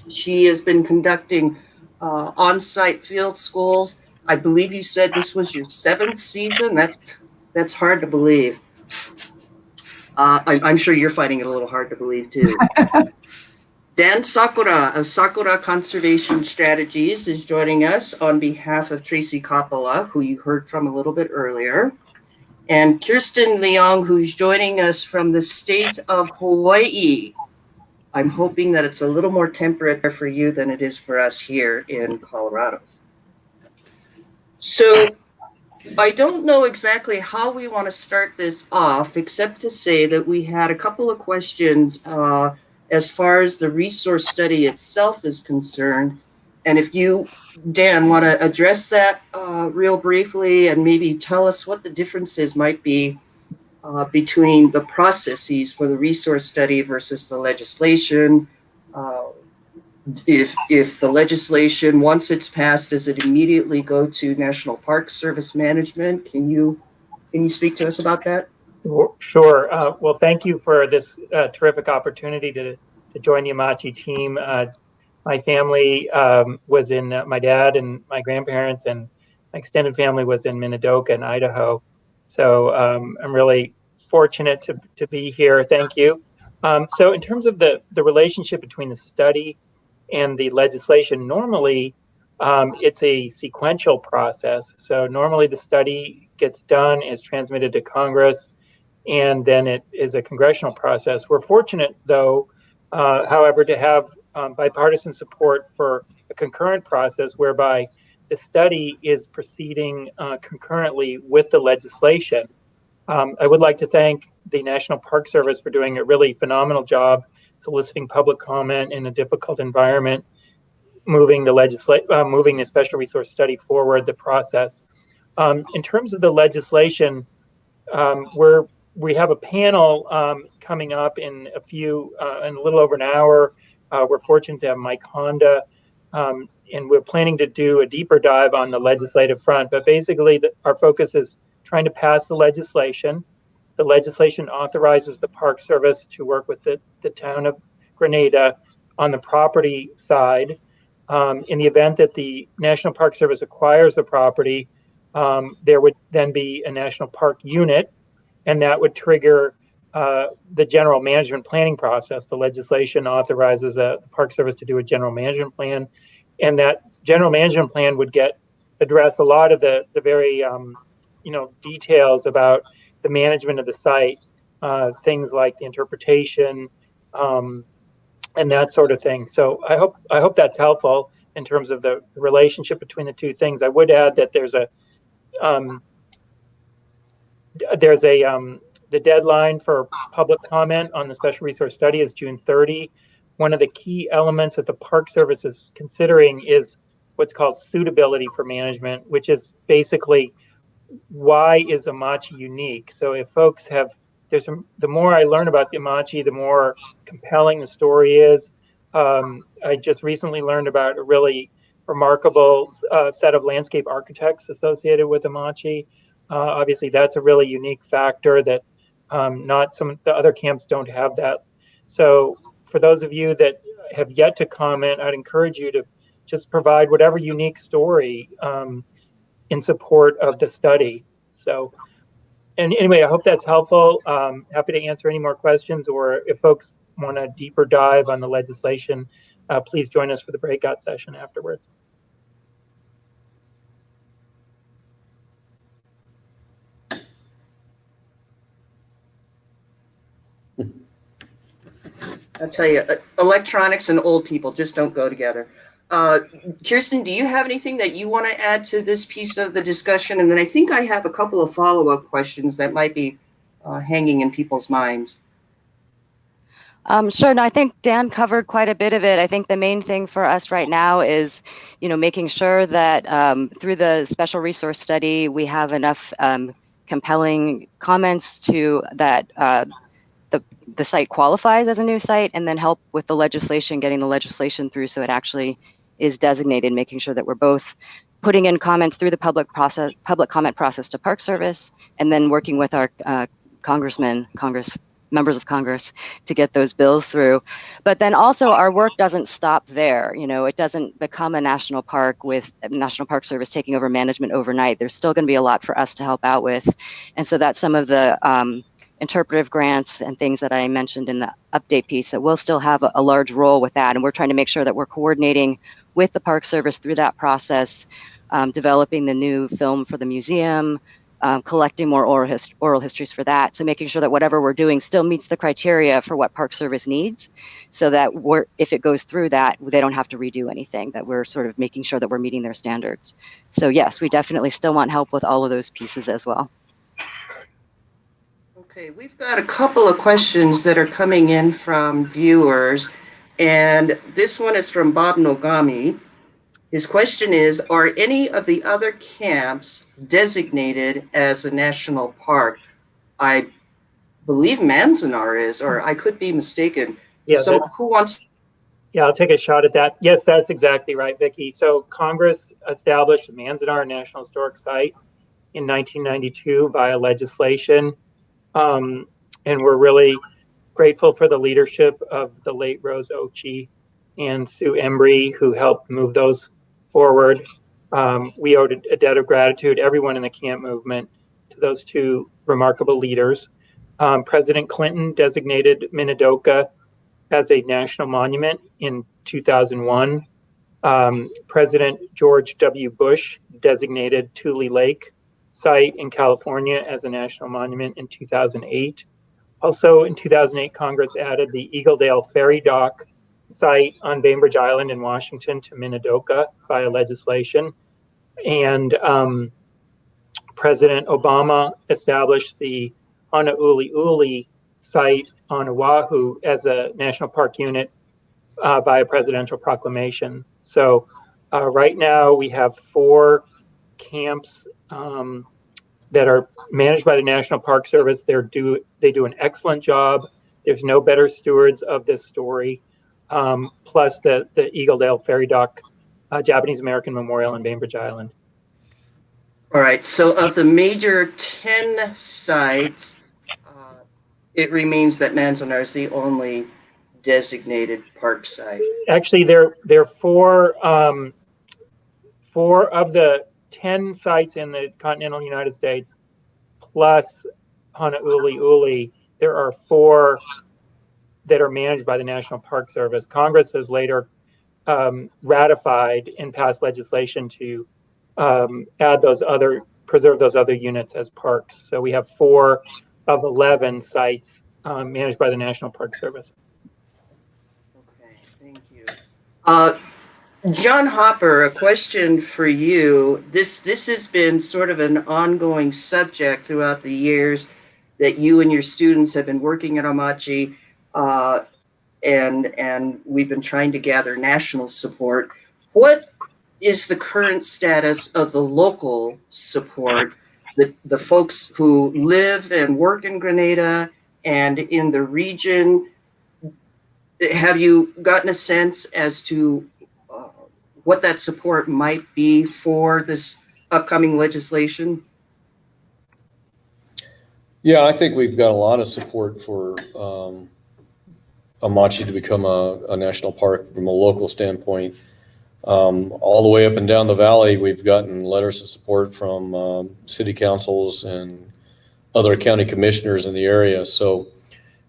She has been conducting on-site field schools. I believe you said this was your 7th season. That's hard to believe. I'm sure you're finding it a little hard to believe too. Dan Sakura of Sakura Conservation Strategies is joining us on behalf of Tracy Coppola, who you heard from a little bit earlier, and Kirsten Leong, who's joining us from the state of Hawaii. I'm hoping that it's a little more temperate there for you than it is for us here in Colorado. So I don't know exactly how we want to start this off, except to say that we had a couple of questions as far as the resource study itself is concerned. And if you, Dan, want to address that real briefly, and maybe tell us what the differences might be between the processes for the resource study versus the legislation, if the legislation, once it's passed, does it immediately go to National Park Service management? Can you speak to us about that? Sure. Well, thank you for this terrific opportunity to join the Amache team. My family was in, my dad and my grandparents and my extended family was in Minidoka in Idaho. So I'm really fortunate to be here. Thank you. So in terms of the relationship between the study and the legislation, normally it's a sequential process. So normally the study gets done, is transmitted to Congress, and then it is a congressional process. We're fortunate, though, however, to have bipartisan support for a concurrent process whereby the study is proceeding concurrently with the legislation. I would like to thank the National Park Service for doing a really phenomenal job soliciting public comment in a difficult environment, moving the special resource study forward, the process. In terms of the legislation, we have a panel coming up in in a little over an hour. We're fortunate to have Mike Honda, and we're planning to do a deeper dive on the legislative front. But basically, our focus is trying to pass the legislation. The legislation authorizes the Park Service to work with the town of Grenada on the property side. In the event that the National Park Service acquires the property, there would then be a national park unit, and that would trigger the general management planning process. The legislation authorizes the Park Service to do a general management plan, and that general management plan would address a lot of the very details about the management of the site, things like the interpretation and that sort of thing. So I hope that's helpful in terms of the relationship between the two things. I would add that the deadline for public comment on the special resource study is June 30. One of the key elements that the Park Service is considering is what's called suitability for management, which is basically why is Amache unique? So if folks have, the more I learn about the Amache, the more compelling the story is. I just recently learned about a really remarkable set of landscape architects associated with Amache. Obviously, that's a really unique factor that not some of the other camps don't have that. So for those of you that have yet to comment, I'd encourage you to just provide whatever unique story in support of the study. So, and anyway, I hope that's helpful. Happy to answer any more questions, or if folks want a deeper dive on the legislation, please join us for the breakout session afterwards. I'll tell you, electronics and old people just don't go together. Kirsten, do you have anything that you want to add to this piece of the discussion? And then I think I have a couple of follow-up questions that might be hanging in people's minds. Sure. No, I think Dan covered quite a bit of it. I think the main thing for us right now is, making sure that through the special resource study, we have enough compelling comments to that the site qualifies as a new site, and then help with the legislation, getting the legislation through so it actually is designated, making sure that we're both putting in comments through the public comment process to Park Service, and then working with our members of Congress to get those bills through. But then also our work doesn't stop there. It doesn't become a national park with National Park Service taking over management overnight. There's still going to be a lot for us to help out with. And so that's some of the interpretive grants and things that I mentioned in the update piece that we'll still have a large role with that. And we're trying to make sure that we're coordinating with the Park Service through that process, developing the new film for the museum, collecting more oral histories for that. So making sure that whatever we're doing still meets the criteria for what Park Service needs, so that if it goes through that, they don't have to redo anything, that we're sort of making sure that we're meeting their standards. So yes, we definitely still want help with all of those pieces as well. Okay, we've got a couple of questions that are coming in from viewers, and this one is from Bob Nogami. His question is, are any of the other camps designated as a national park? I believe Manzanar is, or I could be mistaken. Yeah, So who wants? Yeah, I'll take a shot at that. Yes, that's exactly right, Vicki. So Congress established the Manzanar National Historic Site in 1992 via legislation. And we're really grateful for the leadership of the late Rose Ochi and Sue Embry, who helped move those forward. We owed a debt of gratitude, everyone in the camp movement, to those two remarkable leaders. President Clinton designated Minidoka as a national monument in 2001. President George W. Bush designated Tule Lake site in California as a national monument in 2008. Also in 2008, Congress added the Eagledale Ferry Dock site on Bainbridge Island in Washington to Minidoka via legislation. And President Obama established the Honouliuli site on Oahu as a national park unit by a presidential proclamation. So right now we have 4 camps that are managed by the National Park Service. They do an excellent job. There's no better stewards of this story. Plus the Eagledale Ferry Dock Japanese American Memorial in Bainbridge Island. All right, so of the major 10 sites, it remains that Manzanar is the only designated park site. Actually, there are 4 of the 10 sites in the continental United States, plus Honouliuli, there are 4 that are managed by the National Park Service. Congress has later ratified and passed legislation to preserve those other units as parks. So we have 4 of 11 sites managed by the National Park Service. Okay, thank you. John Hopper, a question for you. This has been sort of an ongoing subject throughout the years that you and your students have been working at Amache, and we've been trying to gather national support. What is the current status of the local support, the folks who live and work in Grenada and in the region? Have you gotten a sense as to what that support might be for this upcoming legislation? Yeah, I think we've got a lot of support for Amache to become a national park from a local standpoint. All the way up and down the valley, we've gotten letters of support from city councils and other county commissioners in the area. So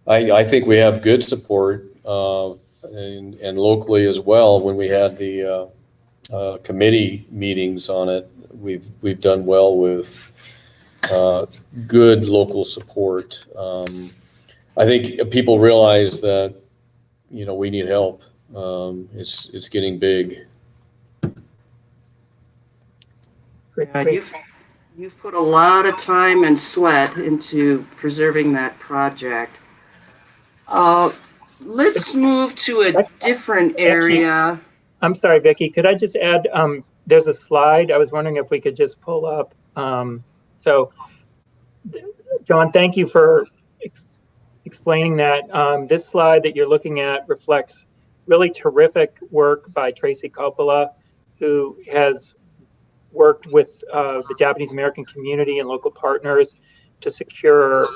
I think we have good support, and locally as well. When we had the committee meetings on it, we've done well with good local support. I think people realize that we need help. It's getting big. You've put a lot of time and sweat into preserving that project. Let's move to a different area. I'm sorry, Vicki, could I just add, there's a slide I was wondering if we could just pull up. So, John, thank you for explaining that. This slide that you're looking at reflects really terrific work by Tracy Coppola, who has worked with the Japanese American community and local partners to secure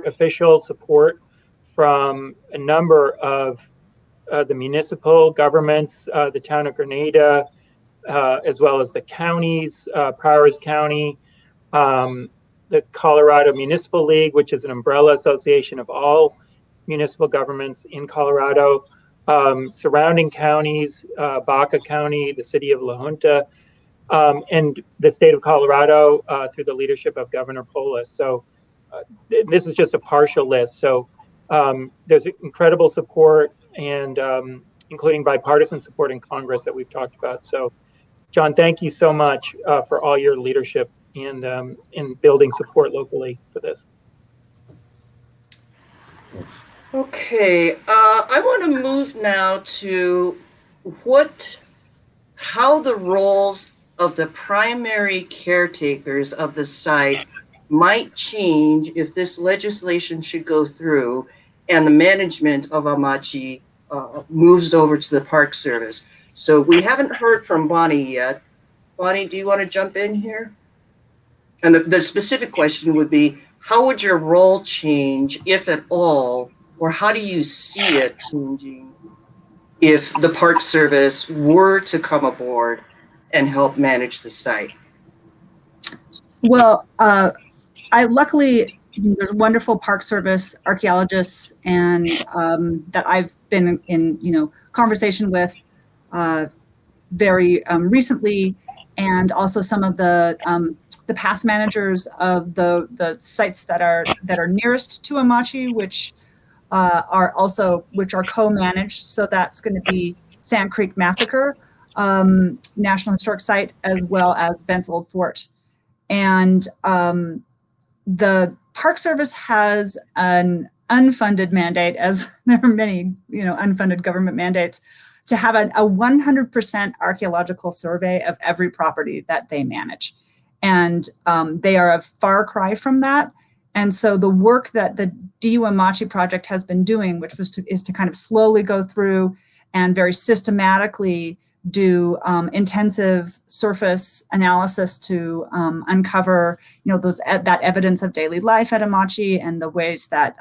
official support from a number of the municipal governments, the town of Grenada, as well as the counties, Prowers County, the Colorado Municipal League, which is an umbrella association of all municipal governments in Colorado, surrounding counties, Baca County, the city of La Junta, and the state of Colorado through the leadership of Governor Polis. So this is just a partial list. So there's incredible support, and including bipartisan support in Congress that we've talked about. So, John, thank you so much for all your leadership and in building support locally for this. Okay, I want to move now to how the roles of the primary caretakers of the site might change if this legislation should go through and the management of Amache moves over to the Park Service. So we haven't heard from Bonnie yet. Bonnie, do you want to jump in here? And the specific question would be, how would your role change, if at all, or how do you see it changing if the Park Service were to come aboard and help manage the site? Well, I luckily, there's wonderful Park Service archaeologists and that I've been in conversation with very recently, and also some of the past managers of the sites that are nearest to Amache, which are co-managed. So that's going to be Sand Creek Massacre National Historic Site, as well as Bent's Old Fort. And the Park Service has an unfunded mandate, as there are many unfunded government mandates, to have a 100% archaeological survey of every property that they manage. And they are a far cry from that. And so the work that the DU Amache project has been doing, which is to kind of slowly go through and very systematically do intensive surface analysis to uncover, that evidence of daily life at Amache and the ways that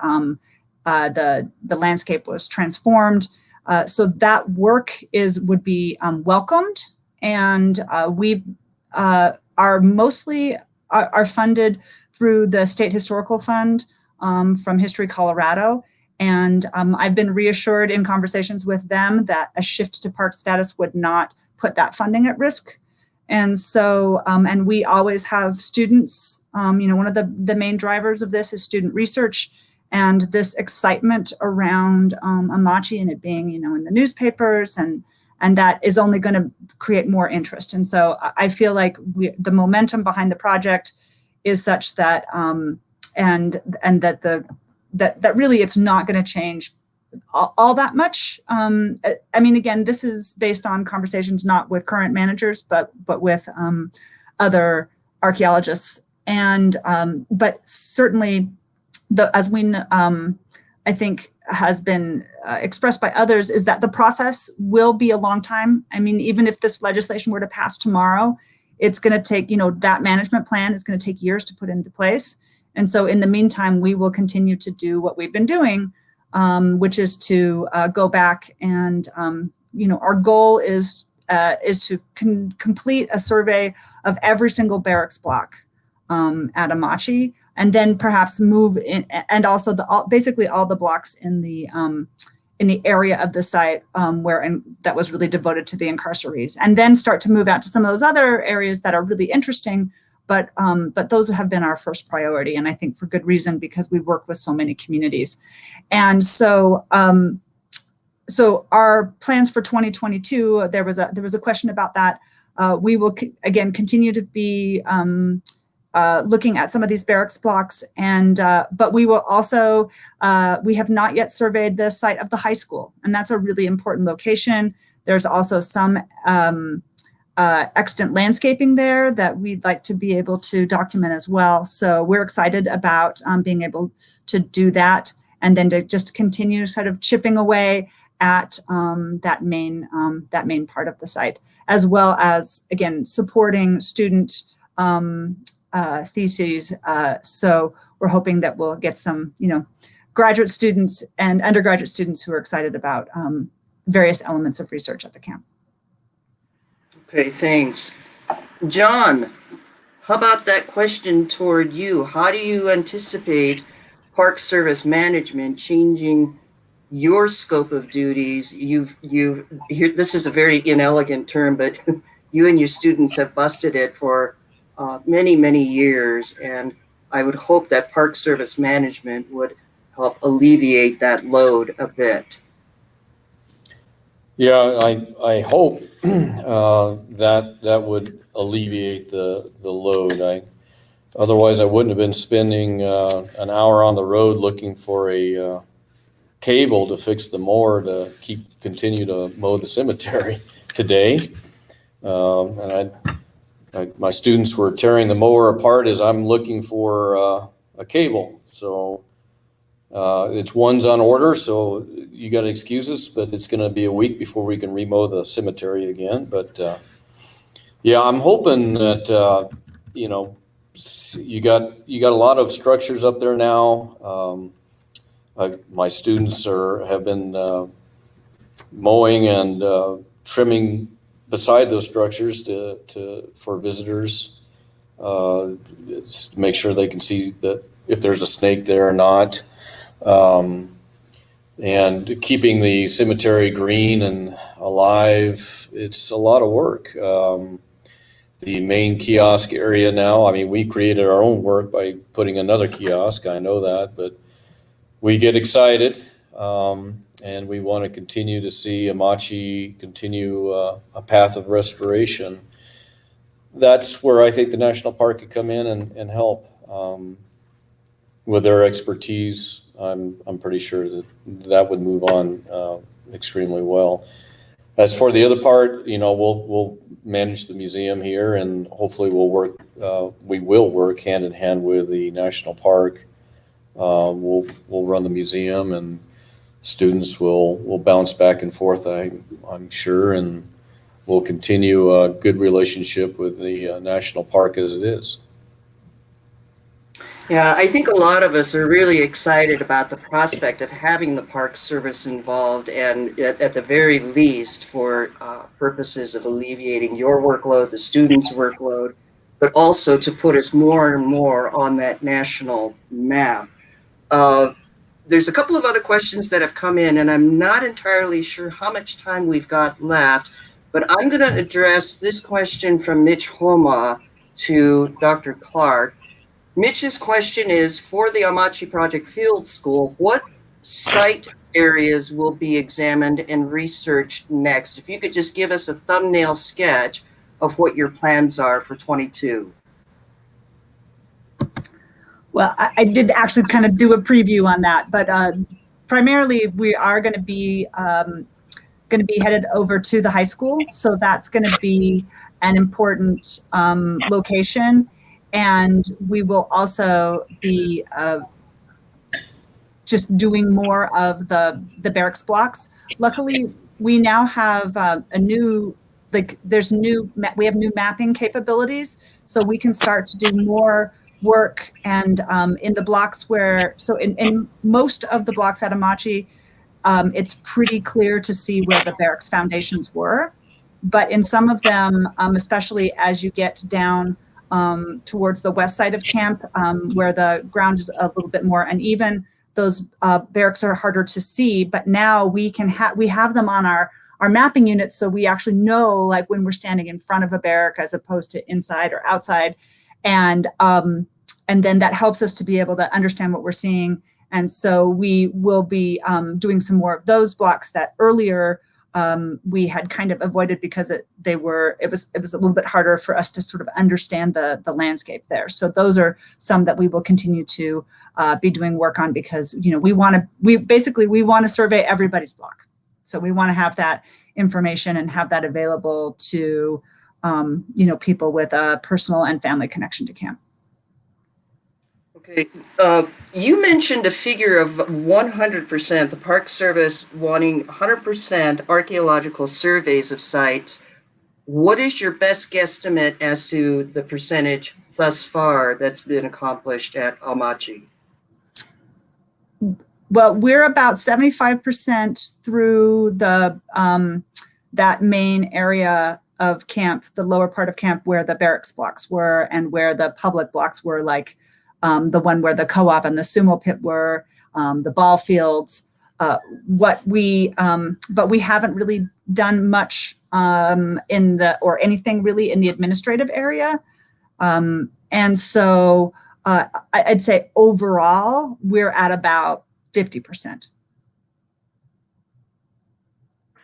the landscape was transformed. So that work would be welcomed, and we are mostly are funded through the State Historical Fund from History Colorado. And I've been reassured in conversations with them that a shift to park status would not put that funding at risk. And so, and we always have students, one of the main drivers of this is student research, and this excitement around Amache and it being, in the newspapers, and that is only going to create more interest. And so I feel like the momentum behind the project is such that, and that really it's not going to change all that much. I mean, again, this is based on conversations not with current managers, but with other archaeologists. And but certainly, as we I think has been expressed by others, is that the process will be a long time. I mean, even if this legislation were to pass tomorrow, it's going to take, that management plan is going to take years to put into place. And so in the meantime, we will continue to do what we've been doing, which is to go back and, our goal is to complete a survey of every single barracks block at Amache, and then perhaps move in, and also basically all the blocks in the area of the site that was really devoted to the incarcerees, and then start to move out to some of those other areas that are really interesting. But those have been our first priority, and I think for good reason, because we work with so many communities. And so so our plans for 2022, there was a question about that. We will again continue to be looking at some of these barracks blocks, and but we will also we have not yet surveyed the site of the high school, and that's a really important location. There's also some extant landscaping there that we'd like to be able to document as well. So we're excited about being able to do that, and then to just continue sort of chipping away at that main part of the site, as well as, again, supporting student theses. So we're hoping that we'll get some, graduate students and undergraduate students who are excited about various elements of research at the camp. Okay, thanks. John, how about that question toward you? How do you anticipate Park Service management changing your scope of duties? This is a very inelegant term, but you and your students have busted it for many, many years, and I would hope that Park Service management would help alleviate that load a bit. Yeah, I hope that would alleviate the load. Otherwise I wouldn't have been spending an hour on the road looking for a cable to fix the mower to continue to mow the cemetery today. And my students were tearing the mower apart as I'm looking for a cable. So It's one's on order, so you got to excuse us, but it's going to be a week before we can remow the cemetery again. But yeah, I'm hoping that you know, you got a lot of structures up there now. My students have been mowing and trimming beside those structures for visitors, to make sure they can see that if there's a snake there or not. And keeping the cemetery green and alive, it's a lot of work. The main kiosk area now, I mean, we created our own work by putting another kiosk, I know that, but we get excited, and we want to continue to see Amachi continue a path of restoration. That's where I think the national park could come in and help. With their expertise, I'm pretty sure that would move on extremely well. As for the other part, you know, we'll manage the museum here, and hopefully we will work hand in hand with the national park. We'll run the museum, and students will bounce back and forth, I'm sure, and we'll continue a good relationship with the national park as it is. Yeah, I think a lot of us are really excited about the prospect of having the Park Service involved, and at the very least for purposes of alleviating your workload, the students' workload, but also to put us more and more on that national map. There's a couple of other questions that have come in, and I'm not entirely sure how much time we've got left, but I'm going to address this question from Mitch Homa to Dr. Clark. Mitch's question is, for the Amachi Project Field School, what site areas will be examined and researched next? If you could just give us a thumbnail sketch of what your plans are for 22. Well, I did actually kind of do a preview on that, but primarily we are going to be headed over to the high school, so that's going to be an important location. And we will also be just doing more of the barracks blocks. Luckily, we now have we have new mapping capabilities, so we can start to do more work. And in the blocks so in most of the blocks at Amachi, it's pretty clear to see where the barracks foundations were. But in some of them, especially as you get down towards the west side of camp, where the ground is a little bit more uneven, those barracks are harder to see. But now we have them on our mapping units, so we actually know, like, when we're standing in front of a barrack as opposed to inside or outside, and then that helps us to be able to understand what we're seeing. And so we will be doing some more of those blocks that earlier we had kind of avoided because it was a little bit harder for us to sort of understand the landscape there. So those are some that we will continue to be doing work on, because, you know, we want to survey everybody's block. So we want to have that information and have that available to you know, people with a personal and family connection to camp. Okay, you mentioned a figure of 100%, the Park Service wanting 100% archaeological surveys of sites. What is your best guesstimate as to the percentage thus far that's been accomplished at Amachi? Well, we're about 75% through that main area of camp, the lower part of camp where the barracks blocks were and where the public blocks were, like the one where the co-op and the sumo pit were, the ball fields. But we haven't really done much or anything really in the administrative area. And so I'd say overall, we're at about 50%.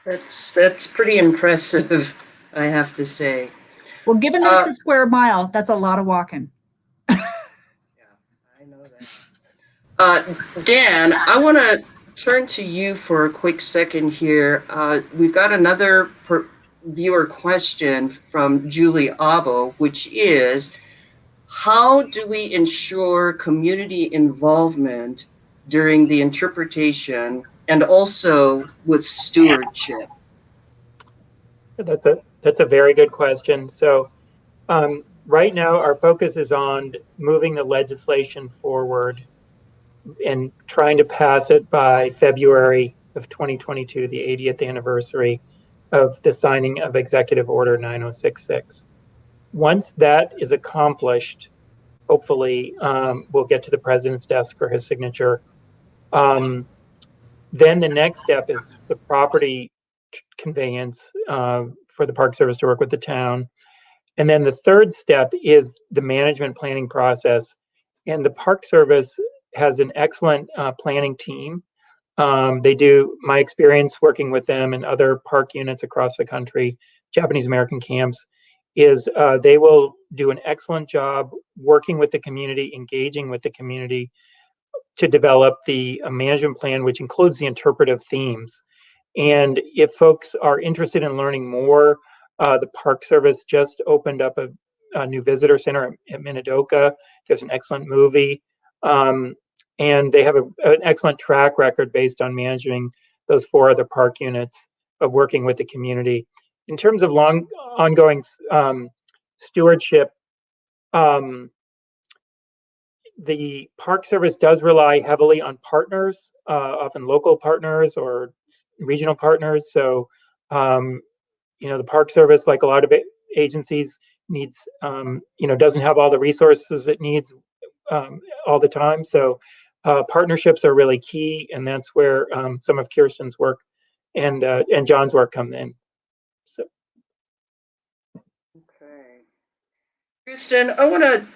That's pretty impressive, I have to say. Well, given that it's a square mile, that's a lot of walking. I know that. Dan, I want to turn to you for a quick second here. We've got another viewer question from Julie Abo, which is, how do we ensure community involvement during the interpretation and also with stewardship? That's a very good question. So right now, our focus is on moving the legislation forward and trying to pass it by February of 2022, the 80th anniversary of the signing of Executive Order 9066. Once that is accomplished, hopefully we'll get to the president's desk for his signature. Then the next step is the property conveyance for the Park Service to work with the town. And then the third step is the management planning process. And the Park Service has an excellent planning team. They do, my experience working with them and other park units across the country, Japanese American camps, is they will do an excellent job working with the community, engaging with the community to develop the management plan, which includes the interpretive themes. And if folks are interested in learning more, the Park Service just opened up a new visitor center at Minidoka. There's an excellent movie. And they have an excellent track record based on managing those 4 other park units of working with the community. In terms of ongoing stewardship, the Park Service does rely heavily on partners, often local partners or regional partners. So, the Park Service, like a lot of agencies, needs, doesn't have all the resources it needs all the time. So, partnerships are really key, and that's where some of Kirsten's work and John's work come in. So. Okay. Kirsten, I want to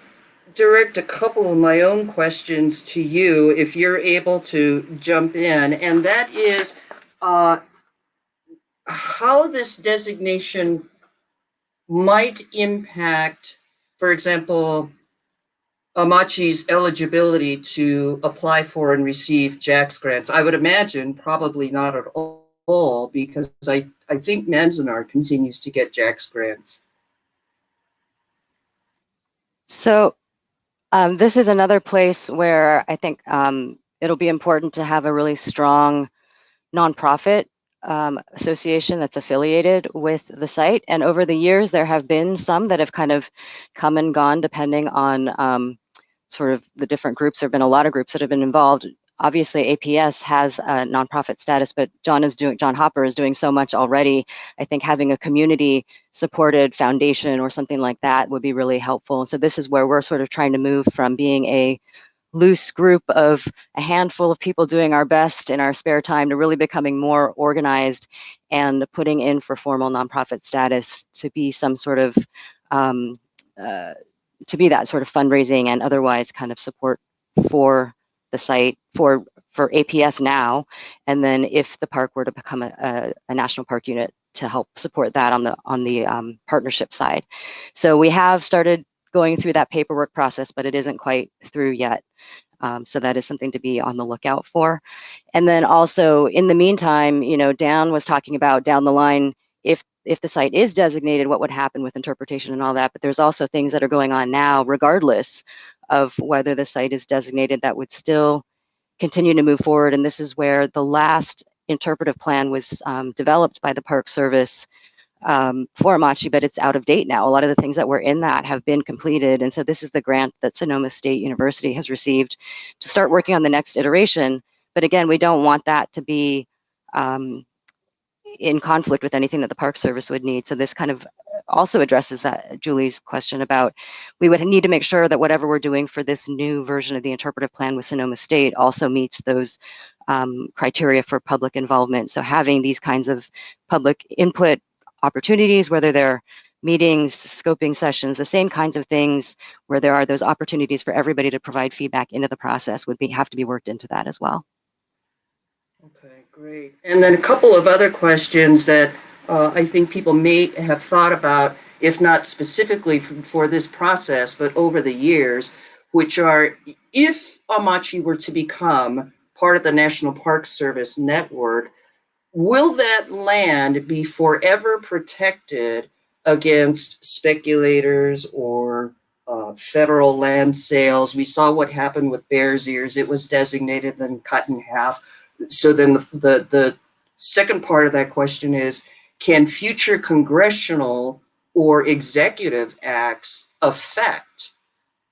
direct a couple of my own questions to you, if you're able to jump in, and that is how this designation might impact, for example, Amachi's eligibility to apply for and receive JAX grants. I would imagine probably not at all, because I think Manzanar continues to get JAX grants. So this is another place where I think it'll be important to have a really strong nonprofit association that's affiliated with the site. And over the years, there have been some that have kind of come and gone depending on sort of the different groups. There have been a lot of groups that have been involved. Obviously, APS has a nonprofit status, but John Hopper is doing so much already. I think having a community-supported foundation or something like that would be really helpful. So this is where we're sort of trying to move from being a loose group of a handful of people doing our best in our spare time to really becoming more organized and putting in for formal nonprofit status to be some sort of to be that sort of fundraising and otherwise kind of support for the site for APS now, and then if the park were to become a national park unit, to help support that on the partnership side. So we have started going through that paperwork process, but it isn't quite through yet. So that is something to be on the lookout for. And then also in the meantime, Dan was talking about down the line, if the site is designated, what would happen with interpretation and all that. But there's also things that are going on now, regardless of whether the site is designated, that would still continue to move forward. And this is where the last interpretive plan was developed by the Park Service for Amache, but it's out of date now. A lot of the things that were in that have been completed. And so this is the grant that Sonoma State University has received to start working on the next iteration. But again, we don't want that to be in conflict with anything that the Park Service would need. So this kind of also addresses that Julie's question about, we would need to make sure that whatever we're doing for this new version of the interpretive plan with Sonoma State also meets those criteria for public involvement. So having these kinds of public input opportunities, whether they're meetings, scoping sessions, the same kinds of things where there are those opportunities for everybody to provide feedback into the process would have to be worked into that as well. Okay, great. And then a couple of other questions that I think people may have thought about, if not specifically for this process, but over the years, which are, if Amache were to become part of the National Park Service network, will that land be forever protected against speculators or federal land sales. We saw what happened with Bears Ears. It was designated, then cut in half. So then the second part of that question is, can future congressional or executive acts affect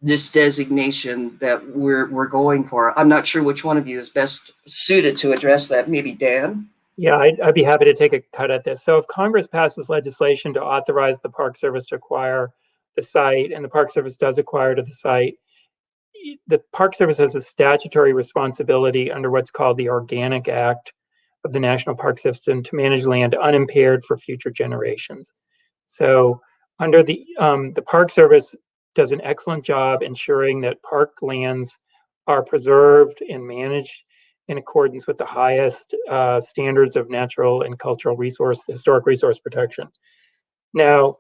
this designation that we're going for? I'm not sure which one of you is best suited to address that. Maybe Dan? Yeah, I'd be happy to take a cut at this. So if Congress passes legislation to authorize the Park Service to acquire the site, and the Park Service does acquire to the site, the Park Service has a statutory responsibility under what's called the Organic Act of the National Park System to manage land unimpaired for future generations. So under the Park Service does an excellent job ensuring that park lands are preserved and managed in accordance with the highest standards of natural and cultural historic resource protection. Now,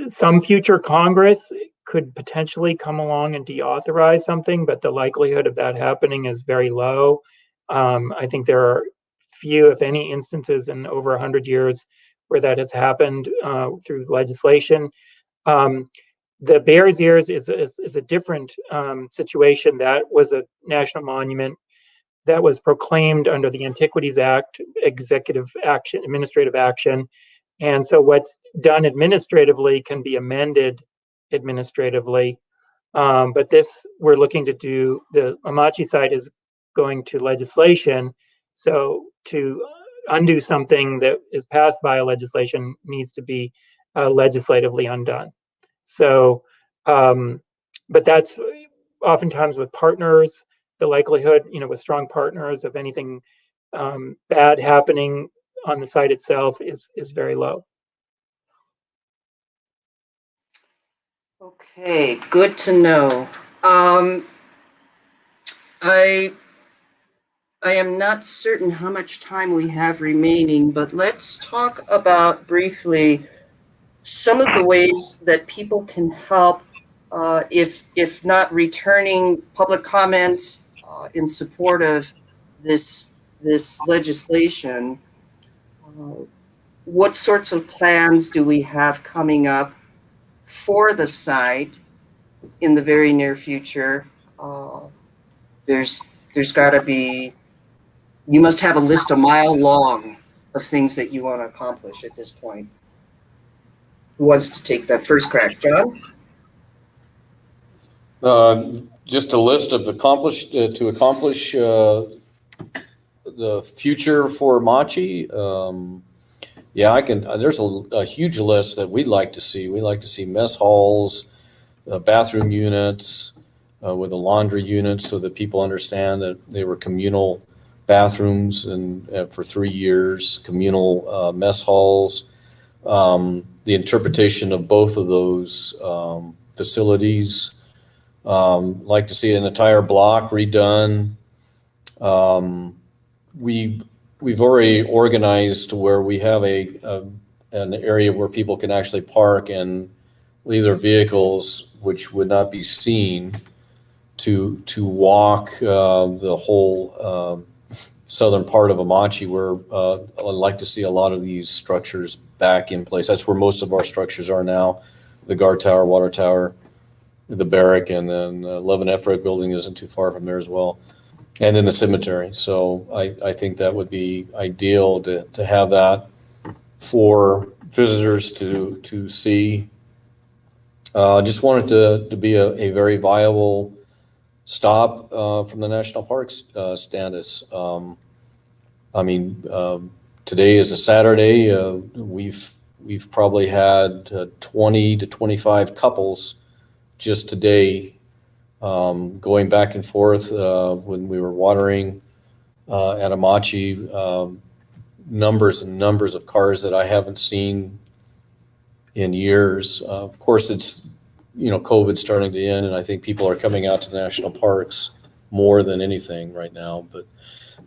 some future Congress could potentially come along and deauthorize something, but the likelihood of that happening is very low. I think there are few, if any, instances in over 100 years where that has happened through legislation. The Bears Ears is a different situation. That was a national monument that was proclaimed under the Antiquities Act, executive action, administrative action. And so what's done administratively can be amended administratively. But this, we're looking to do, the Amache site is going to legislation. So to undo something that is passed via legislation needs to be legislatively undone. So, but that's oftentimes with partners, the likelihood, with strong partners of anything bad happening on the site itself is very low. Okay, good to know. I am not certain how much time we have remaining, but let's talk about briefly some of the ways that people can help, if not returning public comments in support of this legislation. What sorts of plans do we have coming up for the site in the very near future? There's got to be, you must have a list a mile long of things that you want to accomplish at this point. Who wants to take that first crack, John? Just a list of to accomplish the future for Amache. Yeah, I can. There's a huge list that we'd like to see. We'd like to see mess halls, bathroom units, with a laundry unit, so that people understand that they were communal bathrooms, and for 3 years, communal mess halls. The interpretation of both of those facilities. Like to see an entire block redone. We've already organized to where we have an area where people can actually park and leave their vehicles, which would not be seen, to walk the whole southern part of Amache, where I'd like to see a lot of these structures back in place. That's where most of our structures are now: the guard tower, water tower, the barrack, and then 11 F-Rec building isn't too far from there as well, and then the cemetery. So I think that would be ideal to have that for visitors to see. Just want it to be a very viable stop from the national parks status. I mean, today is a Saturday. We've probably had 20 to 25 couples just today going back and forth when we were watering at Amache. Numbers and numbers of cars that I haven't seen in years. Of course, it's COVID starting to end, and I think people are coming out to the national parks more than anything right now. But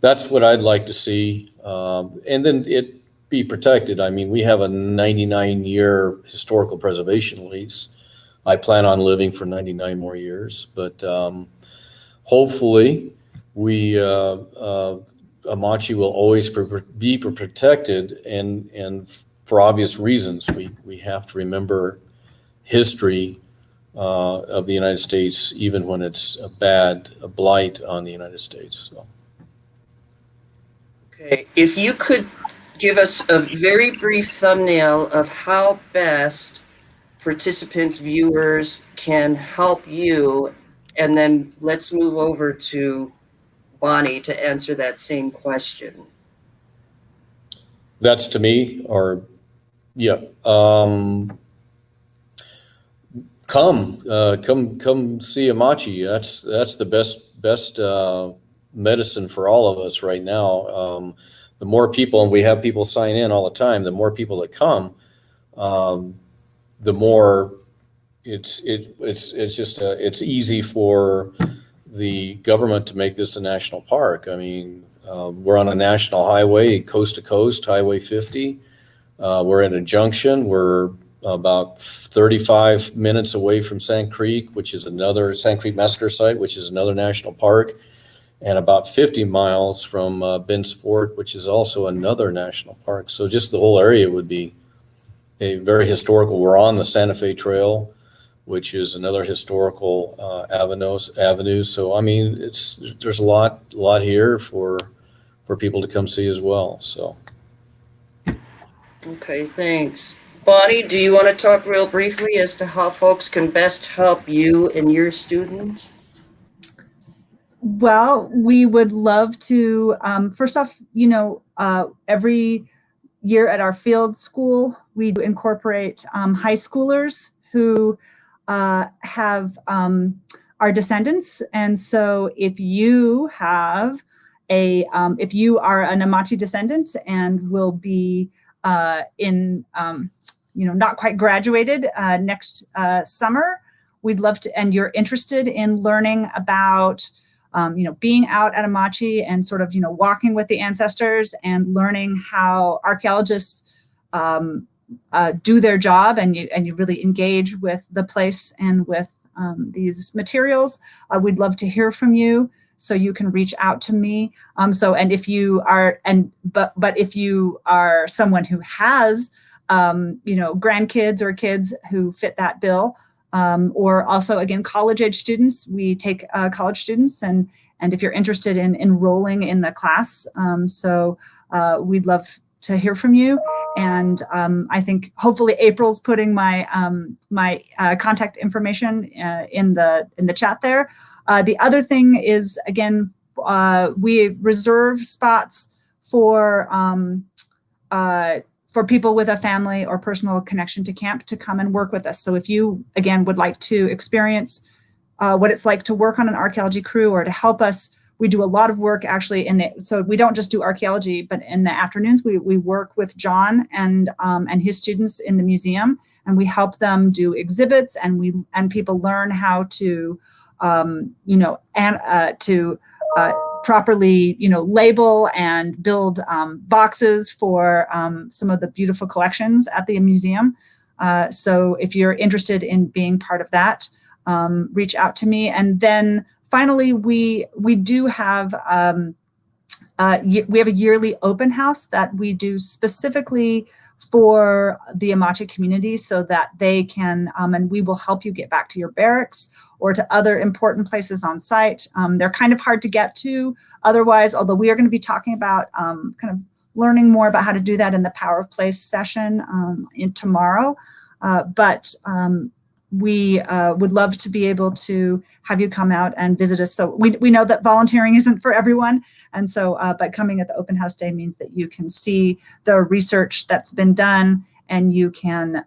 that's what I'd like to see, and then it be protected. I mean, we have a 99-year historical preservation lease. I plan on living for 99 more years, but hopefully Amache will always be protected, and for obvious reasons. We have to remember history of the United States, even when it's a blight on the United States. So. Okay, if you could give us a very brief thumbnail of how best participants, viewers can help you, and then let's move over to Bonnie to answer that same question. That's to me, or yeah. Come see Amachi. That's the best medicine for all of us right now. The more people, and we have people sign in all the time, the more people that come, the more it's easy for the government to make this a national park. I mean, we're on a national highway, coast to coast, Highway 50. We're at a junction. We're about 35 minutes away from Sand Creek, which is another Sand Creek Massacre Site, which is another national park, and about 50 miles from Ben's Fort, which is also another national park. So just the whole area would be a very historical. We're on the Santa Fe Trail, which is another historical avenue. So I mean, there's a lot here for people to come see as well. So. Okay, thanks. Bonnie, do you want to talk real briefly as to how folks can best help you and your students? Well, we would love to, first off, every year at our field school, we do incorporate high schoolers who have our descendants. And so if you have if you are an Amachi descendant and will be not quite graduated next summer, we'd love to, and you're interested in learning about being out at Amachi and sort of, walking with the ancestors and learning how archaeologists do their job, and you really engage with the place and with these materials. We'd love to hear from you, so you can reach out to me. And if you are, but if you are someone who has, grandkids or kids who fit that bill, or also, again, college-age students. We take college students, and if you're interested in enrolling in the class, we'd love to hear from you. And I think hopefully April's putting my my contact information in the chat there. The other thing is, again, we reserve spots for people with a family or personal connection to camp to come and work with us. So if you, again, would like to experience what it's like to work on an archaeology crew or to help us, we do a lot of work actually so we don't just do archaeology, but in the afternoons, we work with John and his students in the museum, and we help them do exhibits, and people learn how to, properly, label and build boxes for some of the beautiful collections at the museum. So if you're interested in being part of that, reach out to me. And then finally, we do have we have a yearly open house that we do specifically for the Amache community, so that they can, and we will help you get back to your barracks or to other important places on site. They're kind of hard to get to otherwise, although we are going to be talking about kind of learning more about how to do that in the Power of Place session tomorrow. We would love to be able to have you come out and visit us. So we know that volunteering isn't for everyone. And so, but coming at the open house day means that you can see the research that's been done, and you can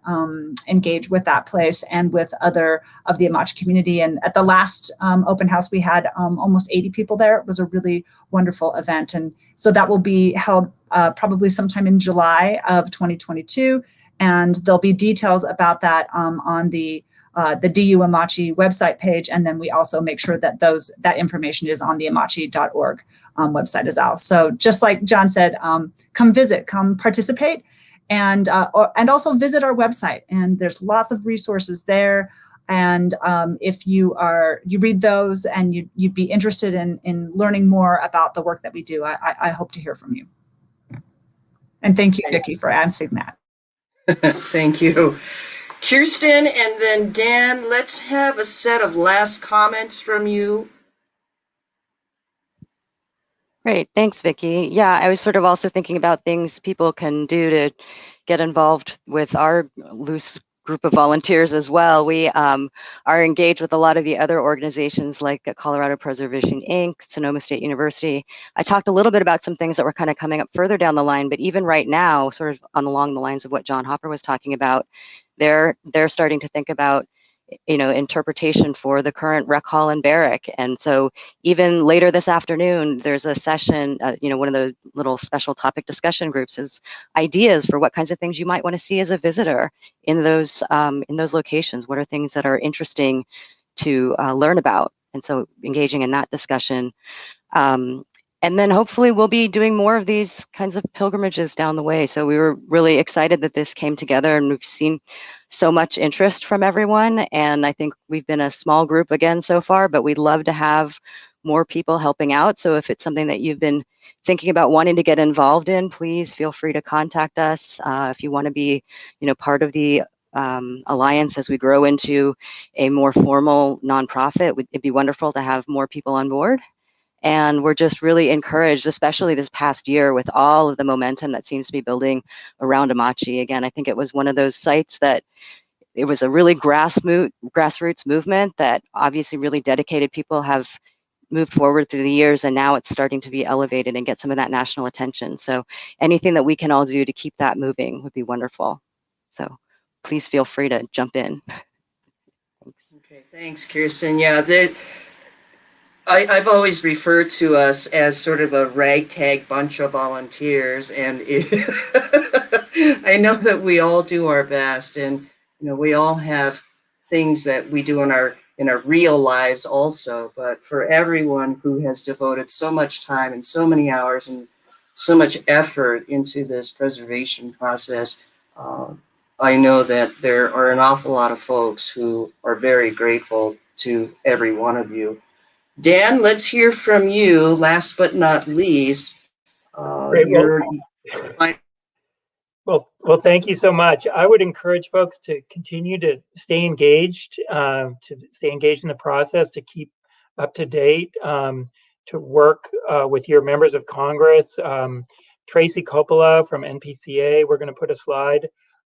engage with that place and with other of the Amache community. And at the last open house, we had almost 80 people there. It was a really wonderful event. And so that will be held probably sometime in July of 2022. And there'll be details about that on the DU Amachi website page. And then we also make sure that that information is on the amachi.org website as well. So just like John said, come visit, come participate, and also visit our website. And there's lots of resources there. And if you read those and you'd be interested in learning more about the work that we do, I hope to hear from you. And thank you, Vicki, for answering that. Thank you. Kirsten and then Dan, let's have a set of last comments from you. Great, thanks, Vicki. Yeah, I was sort of also thinking about things people can do to get involved with our loose group of volunteers as well. We are engaged with a lot of the other organizations like Colorado Preservation Inc., Sonoma State University. I talked a little bit about some things that were kind of coming up further down the line, but even right now, sort of along the lines of what John Hopper was talking about, they're starting to think about interpretation for the current rec hall and barrack. And so even later this afternoon, there's a session, one of the little special topic discussion groups is ideas for what kinds of things you might want to see as a visitor in those locations. What are things that are interesting to learn about? And so engaging in that discussion. And then hopefully we'll be doing more of these kinds of pilgrimages down the way. So we were really excited that this came together, and we've seen so much interest from everyone. And I think we've been a small group again so far, but we'd love to have more people helping out. So if it's something that you've been thinking about wanting to get involved in, please feel free to contact us. If you want to be, part of the alliance as we grow into a more formal nonprofit, it'd be wonderful to have more people on board. And we're just really encouraged, especially this past year, with all of the momentum that seems to be building around Amachi. Again, I think it was one of those sites that it was a really grassroots movement that obviously really dedicated people have moved forward through the years, and now it's starting to be elevated and get some of that national attention. So anything that we can all do to keep that moving would be wonderful. So please feel free to jump in. Thanks. Okay, thanks, Kirsten. Yeah, I've always referred to us as sort of a ragtag bunch of volunteers, and I know that we all do our best, and we all have things that we do in our real lives also. But for everyone who has devoted so much time and so many hours and so much effort into this preservation process, I know that there are an awful lot of folks who are very grateful to every one of you. Dan, let's hear from you. Last but not least, Great. Well, thank you so much. I would encourage folks to continue to stay engaged, in the process, to keep up to date, to work with your members of Congress. Tracy Coppola from NPCA, we're going to put a slide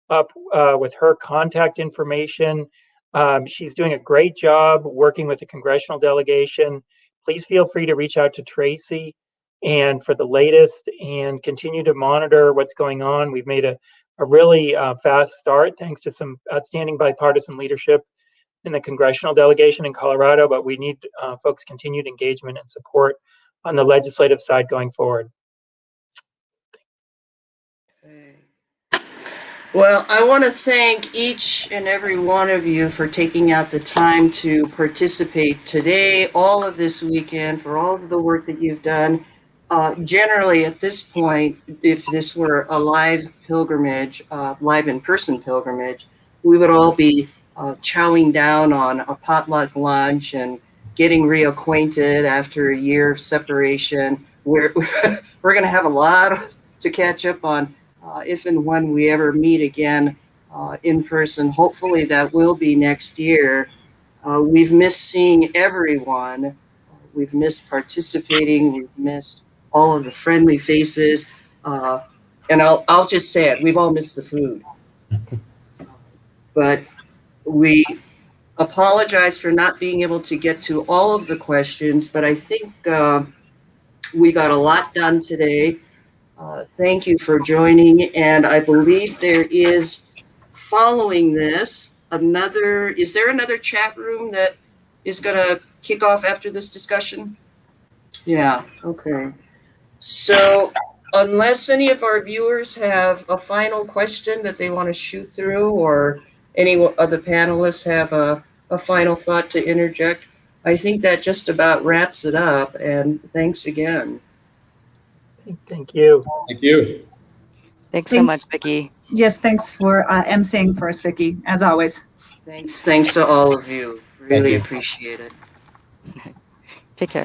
up with her contact information. She's doing a great job working with the congressional delegation. Please feel free to reach out to Tracy and for the latest, and continue to monitor what's going on. We've made a really fast start thanks to some outstanding bipartisan leadership in the congressional delegation in Colorado, but we need folks' continued engagement and support on the legislative side going forward. Well, I want to thank each and every one of you for taking out the time to participate today, all of this weekend, for all of the work that you've done. Generally, at this point, if this were a live pilgrimage, live in-person pilgrimage, we would all be chowing down on a potluck lunch and getting reacquainted after a year of separation. We're going to have a lot to catch up on if and when we ever meet again in person. Hopefully that will be next year. We've missed seeing everyone. We've missed participating. We've missed all of the friendly faces. And I'll just say it, we've all missed the food. But we apologize for not being able to get to all of the questions, but I think we got a lot done today. Thank you for joining, and I believe there is, following this, is there another chat room that is going to kick off after this discussion? Yeah, okay. So unless any of our viewers have a final question that they want to shoot through, or any of the panelists have a final thought to interject, I think that just about wraps it up, and thanks again. Thank you. Thank you. Thanks so much, Vicki. Yes, thanks for emceeing for us, Vicki, as always. Thanks to all of you. Really appreciate it. Take care.